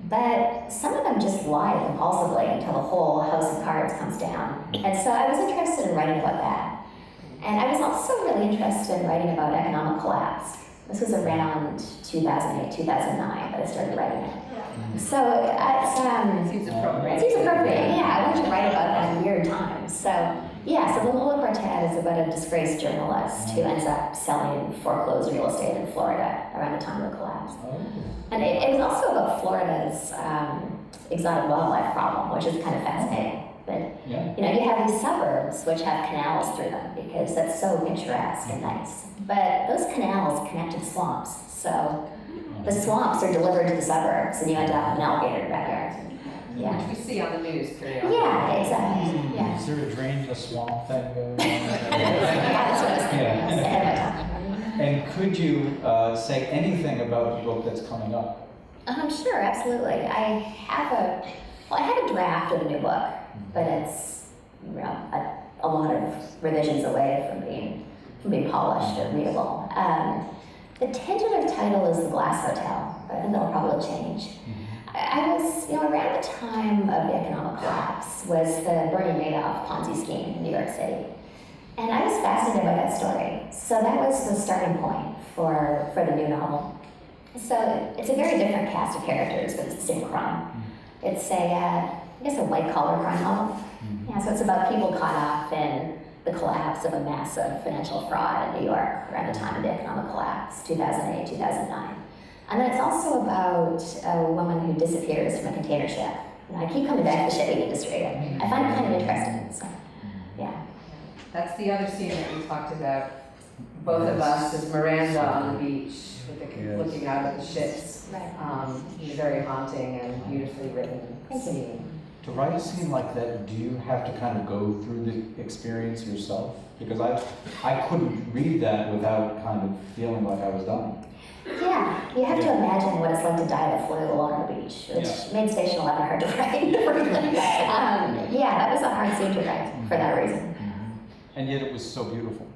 But some of them just lie compulsively until the whole house of cards comes down. And so I was interested in writing about that. And I was also really interested in writing about economic collapse. This was around 2008, 2009 that I started writing it. So it seems appropriate. It seems appropriate, yeah. I wanted to write about that in weird times. So the Lola Quartet is about a disgraced journalist who ends up selling foreclosed real estate in Florida around the time of the collapse. And it was also about Florida's exotic wildlife problem, which is kind of fascinating. But you have these suburbs which have canals through them because that's so picturesque and nice. But those canals connect to the swamps, so the swamps are delivered to the suburbs, and you end up in an alligator in the backyard. Which we see on the news periodically. Yeah, exactly. Yeah. Is there a drain in the swamp thing going on? That's what I was thinking. I was ahead of my time. And could you say anything about the book that's coming up? Sure, absolutely. I have a draft of a new book, but it's a lot of revisions away from being polished or readable. The tentative title is The Glass Hotel, but I think that'll probably change. I was, around the time of the economic collapse was the Bernie Madoff Ponzi scheme in New York City. And I was fascinated by that story. So that was the starting point for the new novel. So it's a very different cast of characters, but it's the same crime. It's a white-collar crime novel. Yeah, so it's about people caught up in the collapse of a massive financial fraud in New York around the time of the economic collapse, 2008, 2009. And then it's also about a woman who disappears from a container ship. I keep coming back to the shipping industry. I find it kind of interesting, so, yeah. That's the other scene that we talked about. Both of us as Miranda on the beach, with looking out at the ships. Right. Very haunting and beautifully written scene. To write a scene like that, do you have to kind of go through the experience yourself? Because I couldn't read that without kind of feeling like I was dying. Yeah, you have to imagine what it's like to die of the flu along the beach, which made Station 11 hard to write. Yeah, that was a hard scene to write for that reason. And yet it was so beautiful.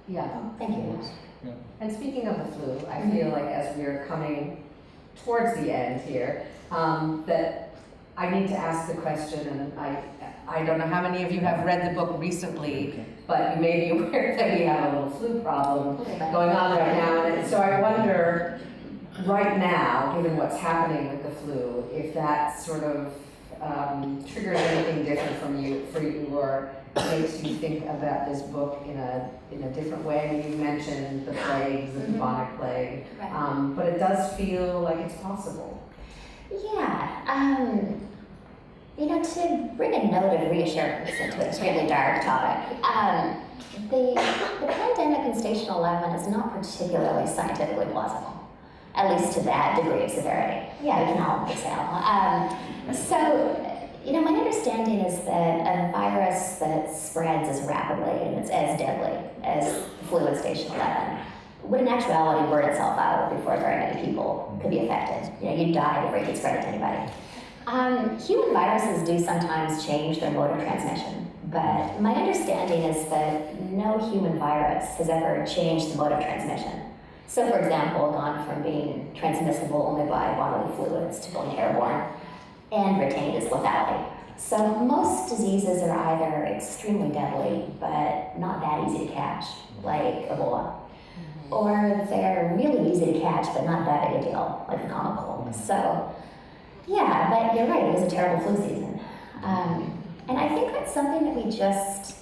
Yeah. Thank you. Yeah. And speaking of the flu, I feel like as we're coming towards the end here, that I need to ask the question, and I don't know how many of you have read the book recently, but you may be aware that we have a little flu problem going on right now. And so I wonder, right now, given what's happening with the flu, if that sort of triggers anything different for you, or makes you think about this book in a different way. You mentioned the plagues, the bubonic plague, but it does feel like it's possible. Yeah, to bring a note of reassurance into an extremely dark topic, the pandemic in Station 11 is not particularly scientifically plausible, at least to that degree of severity. Yeah, we can all exhale. So, my understanding is that a virus that spreads as rapidly and it's as deadly as the flu in Station 11 would in actuality burn itself out before very many people could be affected. You'd die before you could spread it to anybody. Human viruses do sometimes change their mode of transmission, but my understanding is that no human virus has ever changed the mode of transmission. So, for example, gone from being transmissible only by bodily fluids to being airborne and retained its lethality. So most diseases are either extremely deadly, but not that easy to catch, like Ebola. Or they're really easy to catch, but not that big a deal, like the common cold. So, yeah, but you're right, it was a terrible flu season. And I think that's something that we just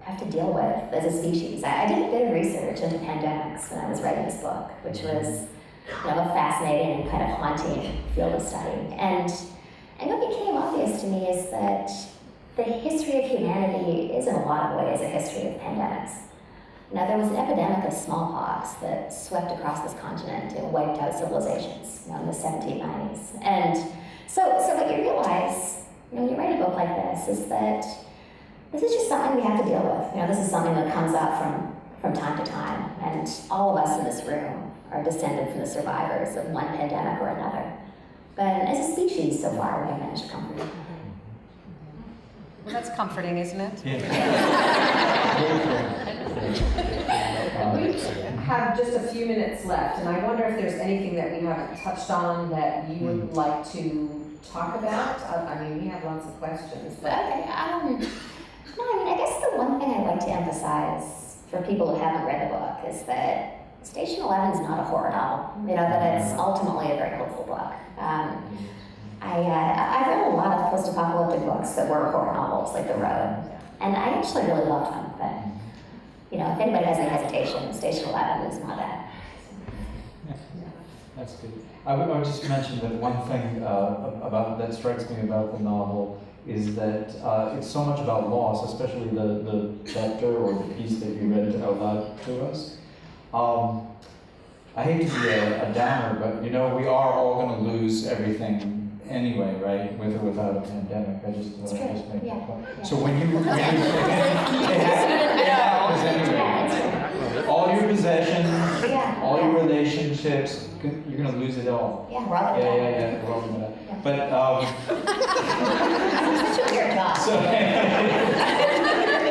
have to deal with as a species. I did a bit of research into pandemics when I was writing this book, which was a fascinating and kind of haunting field of study. And what became obvious to me is that the history of humanity is in a lot of ways a history of pandemics. There was an epidemic of smallpox that swept across this continent and wiped out civilizations in the 1790s. And so what you realize when you write a book like this is that this is just something we have to deal with. This is something that comes up from time to time, and all of us in this room are descended from the survivors of one pandemic or another. But as a species, so far, we have managed to come through. Well, that's comforting, isn't it? We have just a few minutes left, and I wonder if there's anything that we haven't touched on that you would like to talk about. We have lots of questions. But... Okay. I guess the one thing I'd like to emphasize for people who haven't read the book is that Station 11 is not a horror novel. That it's ultimately a very hopeful book. I've read a lot of post-apocalyptic books that were horror novels, like The Road, and I actually really loved them. But if anybody has any hesitation, Station 11 is not that. That's good. I would just mention that one thing that strikes me about the novel is that it's so much about loss, especially the chapter or the piece that you read out loud to us. I hate to be a downer, but we are all going to lose everything anyway, right? With or without a pandemic. I just make that point. So when you it happens anyway. all your possessions, Yeah. all your relationships, you're gonna lose it all. Yeah, we're all gonna die. Yeah, we're all gonna die. Yeah. But, Such a weird job. so,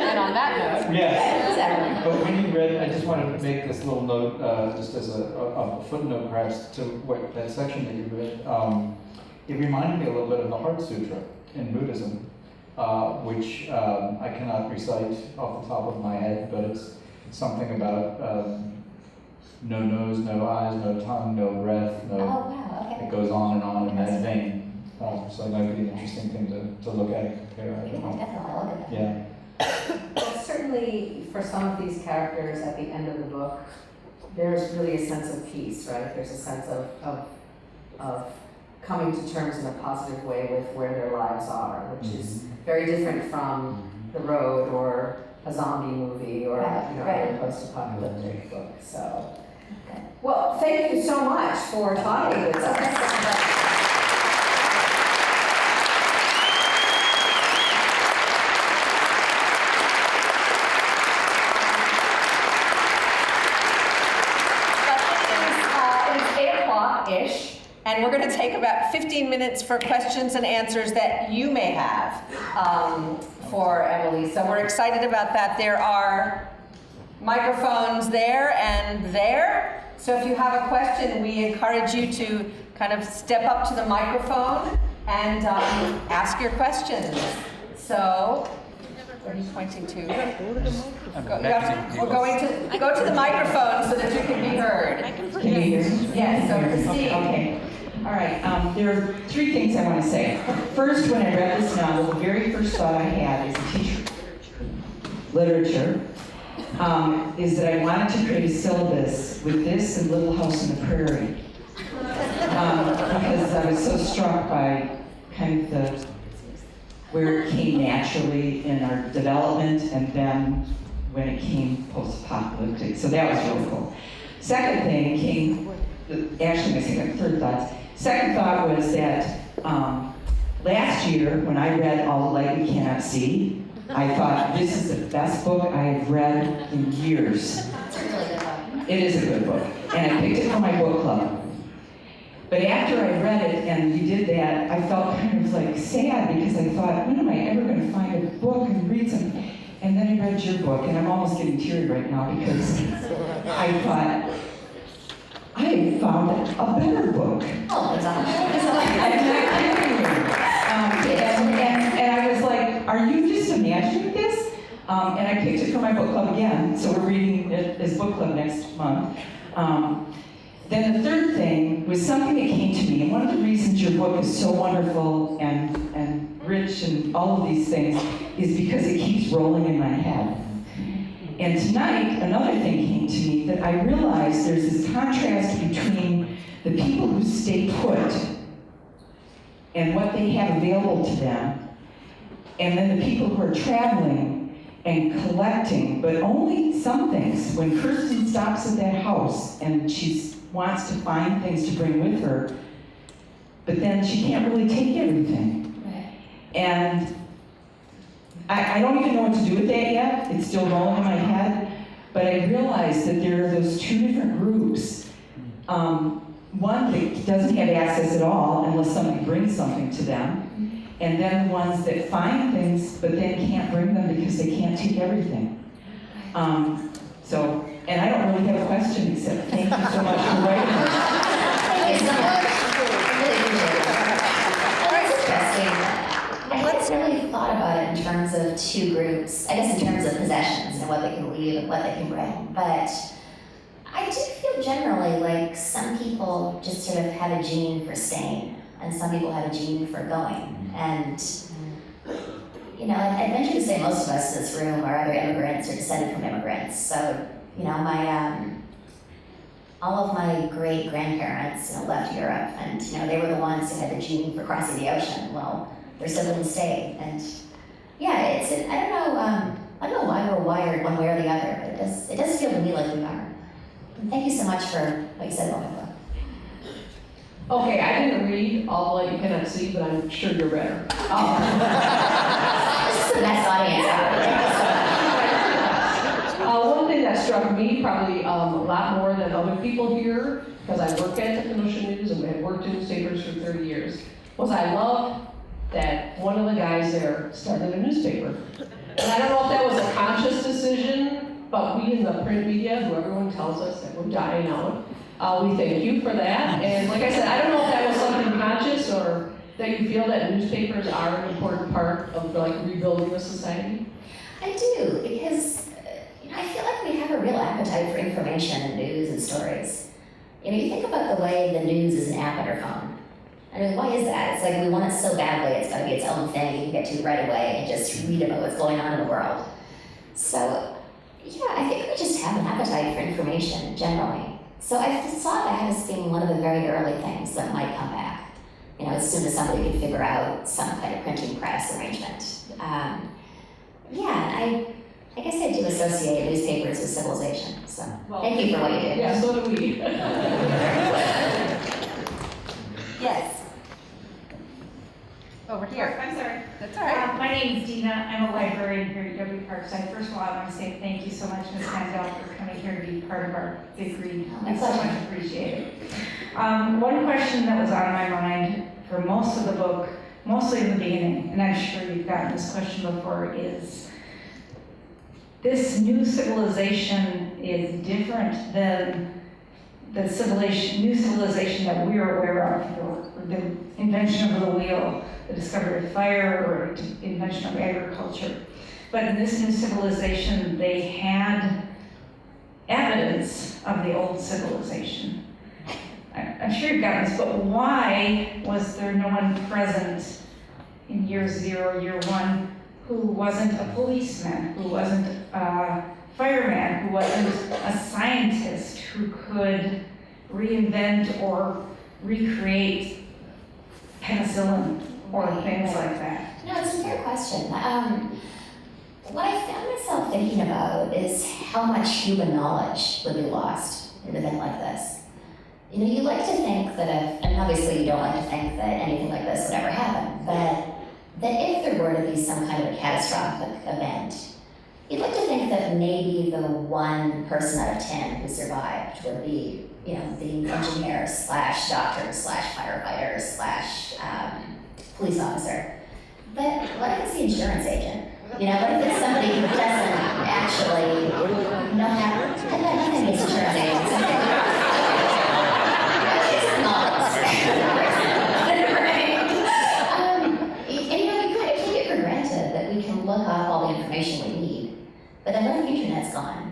And on that note, yeah. Exactly. But when you read, I just wanted to make this little note, just as a footnote perhaps to what that section that you read. It reminded me a little bit of the Heart Sutra in Buddhism, which I cannot recite off the top of my head, but it's something about no nose, no eyes, no tongue, no breath, no. Oh, wow, okay. It goes on in that vein. So that would be an interesting thing to look at and compare. Yeah, definitely, I'll look at that. Yeah. well, certainly for some of these characters at the end of the book, there's really a sense of peace, right? There's a sense of coming to terms in a positive way with where their lives are, which is very different from The Road or a zombie movie or Right. a post-apocalyptic book. So, well, thank you so much for talking with us. Ish, and we're going to take about 15 minutes for questions and answers that you may have for Emily. So we're excited about that. There are microphones there and there. So if you have a question, we encourage you to kind of step up to the microphone and ask your questions. So, what are you pointing to? We're going to go to the microphone so that you can be heard. Can you hear me? Yes, so Christine. Okay. All right. There are three things I want to say. First, when I read this novel, the very first thought I had as a teacher of literature is that I wanted to create a syllabus with this and Little House on the Prairie. Because I was so struck by kind of where it came naturally in our development and then when it came post-apocalyptic. So that was really cool. Second thing came, actually my third thoughts. Second thought was that last year when I read All the Light We Cannot See, I thought this is the best book I have read in years. It's a really good book. It is a good book. And I picked it for my book club. But after I read it and you did that, I felt kind of like sad because I thought, when am I ever going to find a book and read something? And then I read your book, and I'm almost getting teary right now because I thought, I have found a better book. Oh, it's I'm not kidding you. And I was like, are you just imagining this? And I picked it for my book club again, so we're reading it as book club next month. Then the third thing was something that came to me, and one of the reasons your book is so wonderful and rich and all of these things is because it keeps rolling in my head. And tonight, another thing came to me that I realized there's this contrast between the people who stay put and what they have available to them, and then the people who are traveling and collecting, but only some things. When Kirsten stops at that house and she wants to find things to bring with her, but then she can't really take everything. Right. And I don't even know what to do with that yet. It's still rolling in my head. But I realized that there are those two different groups. One that doesn't have access at all unless somebody brings something to them. And then the ones that find things but then can't bring them because they can't take everything. And I don't really have a question except thank you so much for writing this. Thank you so much. I really appreciate it. Well, that's interesting. I hadn't really thought about it in terms of two groups, I guess in terms of possessions and what they can leave and what they can bring. But I do feel generally like some people just sort of have a gene for staying, and some people have a gene for going. And, you know, I'd venture to say most of us in this room are either immigrants or descended from immigrants. So, you know, all of my great-grandparents, left Europe, and, they were the ones who had the gene for crossing the ocean. Well, their siblings stayed, and yeah, I don't know why we're wired one way or the other, but it does feel to me like we are. And thank you so much for what you said about my book. Okay, I didn't read All the Light You Cannot See, but I'm sure you're better. This is the best audience ever. One thing that struck me probably a lot more than other people here, because I work at the Kenosha News and had worked in newspapers for 30 years, was I loved that one of the guys there started a newspaper. And I don't know if that was a conscious decision, but we in the print media, who everyone tells us that we're dying out, we thank you for that. And like I said, I don't know if that was something conscious or that you feel that newspapers are an important part of like rebuilding the society. I do, because I feel like we have a real appetite for information and news and stories. You think about the way the news is an app on our phone. I mean, why is that? It's like we want it so badly, it's got to be its own thing you can get to right away and just read about what's going on in the world. So, yeah, I think we just have an appetite for information generally. So I saw that as being one of the very early things that might come back. As soon as somebody could figure out some kind of printing press arrangement. I guess I do associate newspapers with civilization. So thank you for what you do. Yeah, so do we. Yes. Over here. I'm sorry. That's all right. My name is Dina. I'm a librarian here at UW-Parkside. First of all, I want to say thank you so much, Ms. Mandel, for coming here to be part of our big read. It's so much appreciated. One question that was on my mind for most of the book, mostly in the beginning, and I'm sure you've gotten this question before, is this new civilization is different than the new civilization that we're aware of, the invention of the wheel, the discovery of fire, or invention of agriculture. But in this new civilization, they had evidence of the old civilization. I'm sure you've gotten this, but why was there no one present in year 0, year 1, who wasn't a policeman, who wasn't a fireman, who wasn't a scientist, who could reinvent or recreate penicillin or things like that? No, it's a fair question. What I found myself thinking about is how much human knowledge would be lost in an event like this. You like to think that and obviously you don't like to think that anything like this would ever happen, but that if there were to be some kind of a catastrophic event, you'd like to think that maybe the one person out of 10 who survived would be, the engineer / doctor / firefighter / police officer. But what if it's the insurance agent? What if it's somebody who doesn't actually know how? I've got nothing against insurance agents. It's not. We kind of take it for granted that we can look up all the information we need, but then what if the internet's gone?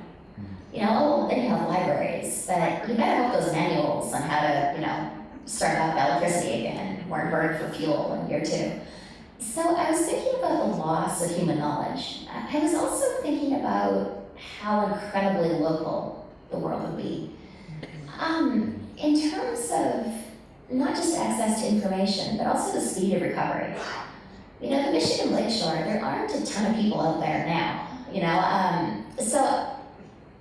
Then you have libraries, but you better hope those manuals on how to, start up electricity again weren't burned for fuel in year 2. So I was thinking about the loss of human knowledge. I was also thinking about how incredibly local the world would be. In terms of not just access to information, but also the speed of recovery. The Michigan Lakeshore, there aren't a ton of people out there now, so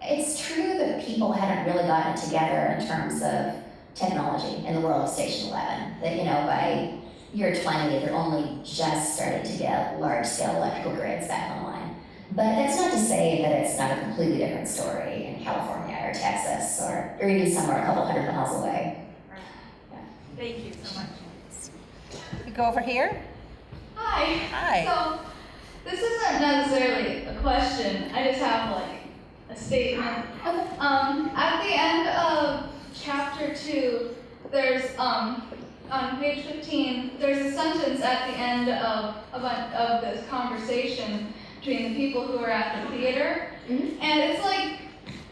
it's true that people hadn't really gotten it together in terms of technology in the world of Station 11. That, by year 20, they're only just starting to get large-scale electrical grids back online. But that's not to say that it's not a completely different story in California or Texas or even somewhere a couple hundred miles away. Yeah. Thank you so much. We go over here. Hi. Hi. So, this isn't necessarily a question. I just have a statement. At the end of chapter 2, there's on page 15, there's a sentence at the end of this conversation between the people who are at the theater, and it's like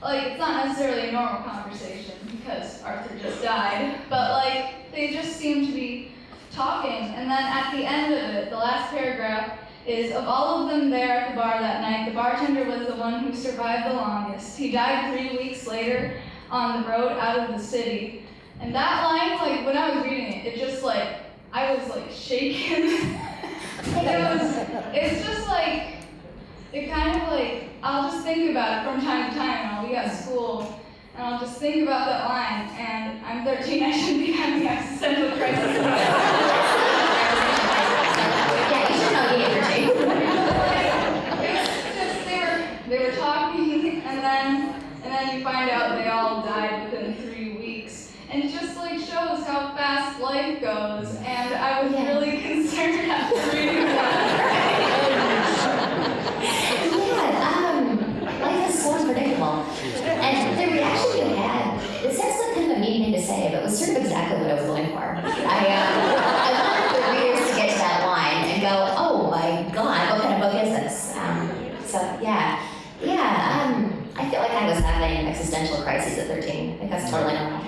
it's not necessarily a normal conversation because Arthur just died, but they just seem to be talking, and then at the end of it, the last paragraph is, of all of them there at the bar that night, the bartender was the one who survived the longest. He died 3 weeks later on the road out of the city. And that line, when I was reading it, it just I was shaking. It's just it kind of I'll just think about it from time to time and I'll be at school and I'll just think about that line, and I'm 13, I shouldn't be having existential crisis. Yeah, you should know the energy. They were talking, and then life goes, and I was really concerned after reading that. Life is so unpredictable. And the reaction you had, it sounds like kind of a mean thing to say, but it was sort of exactly what I was going for. I wanted the readers to get to that line and go, oh my God, what kind of book is this? I feel like I was having an existential crisis at 13. I think that's totally normal.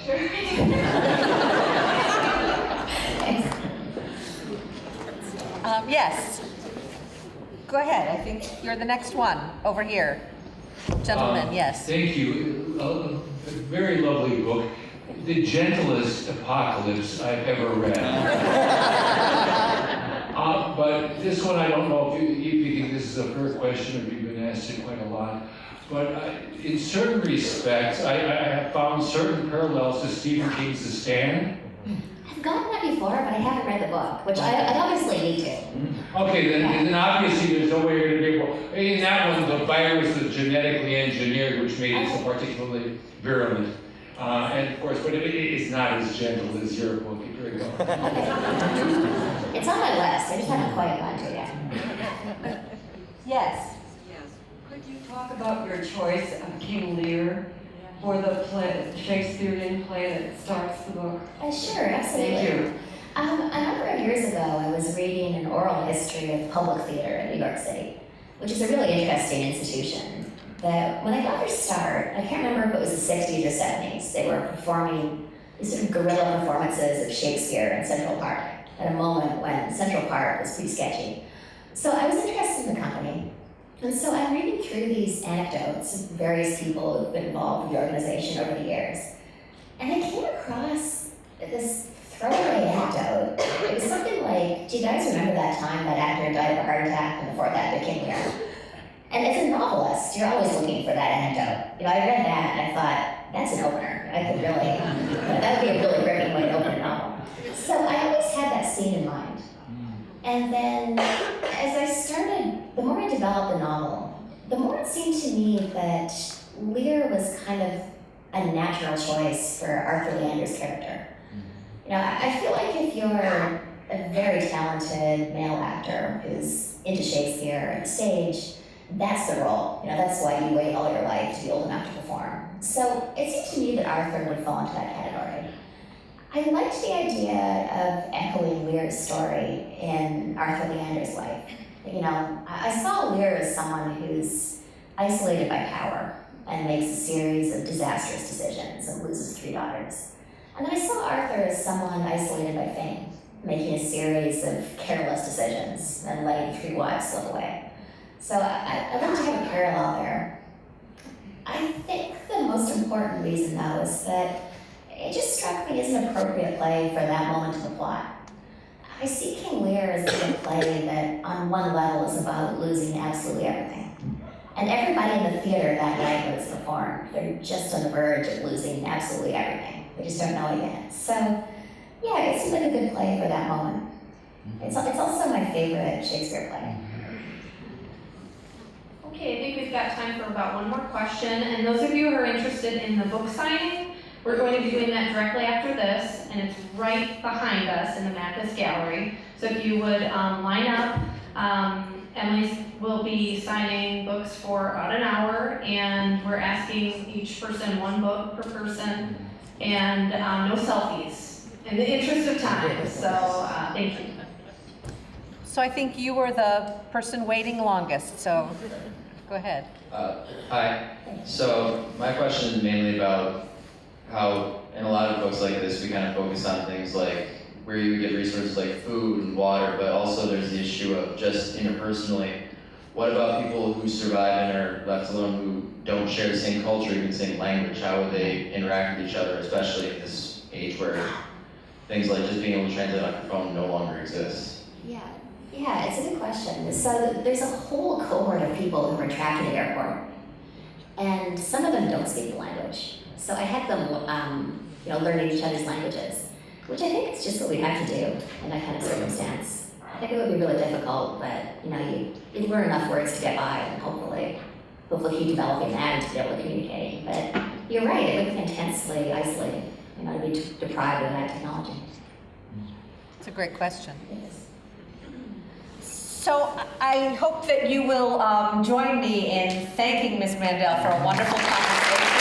Sure. Yes. Go ahead. I think you're the next one over here. Gentlemen, yes. Thank you. A very lovely book. The gentlest apocalypse I've ever read. But this one, I don't know if you think this is a fair question, or if you've been asked it quite a lot. But in certain respects, I have found certain parallels to Stephen King's The Stand. I've gotten that before, but I haven't read the book, which I obviously need to. Okay, then obviously there's no way you're going to be able. In that one, the virus was genetically engineered, which made it so particularly virulent. And of course, but it's not as gentle as your book. Here we go. It's on my list. I just haven't quite gotten to it yet. Yes. Could you talk about your choice of King Lear for the play, Shakespearean play that starts the book? Sure, absolutely. Thank you. A number of years ago, I was reading an oral history of public theater in New York City, which is a really interesting institution. That when I got their start, I can't remember if it was the 60s or 70s, they were performing these sort of guerrilla performances of Shakespeare in Central Park at a moment when Central Park was pretty sketchy. So I was interested in the company. And so I'm reading through these anecdotes of various people who've been involved with the organization over the years. And I came across this throwaway anecdote. It was something like, do you guys remember that time that actor died of a heart attack in the fourth act of King Lear? And as a novelist, you're always looking for that anecdote. I read that and I thought, that's an opener. I could really, that would be a really gripping way to open a novel. So I always had that scene in mind. And then as I started, the more I developed the novel, the more it seemed to me that Lear was kind of a natural choice for Arthur Leander's character. I feel like if you're a very talented male actor who's into Shakespeare and stage, that's the role. That's why you wait all your life to be old enough to perform. So it seemed to me that Arthur would fall into that category. I liked the idea of echoing Lear's story in Arthur Leander's life. I saw Lear as someone who's isolated by power and makes a series of disastrous decisions and loses 3 daughters. And then I saw Arthur as someone isolated by fame, making a series of careless decisions and letting 3 wives slip away. So I'd like to have a parallel there. I think the most important reason, though, is that it just struck me as an appropriate play for that moment in the plot. I see King Lear as being a play that, on one level, is about losing absolutely everything. And everybody in the theater that night when it's performed, they're just on the verge of losing absolutely everything. They just don't know it yet. So, yeah, it seemed like a good play for that moment. It's also my favorite Shakespeare play. Okay, I think we've got time for about one more question. And those of you who are interested in the book signing, we're going to be doing that directly after this, and it's right behind us in the Mathis Gallery. So if you would line up, Emily will be signing books for about an hour, and we're asking each person 1 book per person, and no selfies, in the interest of time. So thank you. So I think you were the person waiting longest, so go ahead. Hi. So my question is mainly about how in a lot of books like this we kind of focus on things like where you get resources like food and water, but also there's the issue of just interpersonally, what about people who survive and are left alone who don't share the same culture, even the same language? How would they interact with each other, especially at this age where things like just being able to translate on your phone no longer exists? Yeah, it's a good question. So there's a whole cohort of people who are trapped in the airport, and some of them don't speak the language. So I had them, learning each other's languages, which I think is just what we have to do in that kind of circumstance. I think it would be really difficult, but you'd learn enough words to get by, and hopefully keep developing that and to be able to communicate. But you're right, it would be intensely isolating. to be deprived of that technology? It's a great question. So I hope that you will join me in thanking Ms. Mandel for a wonderful conversation.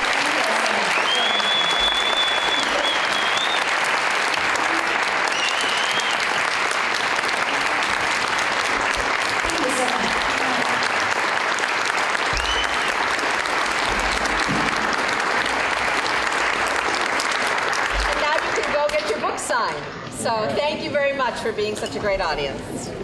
And now you can go get your book signed. So thank you very much for being such a great audience.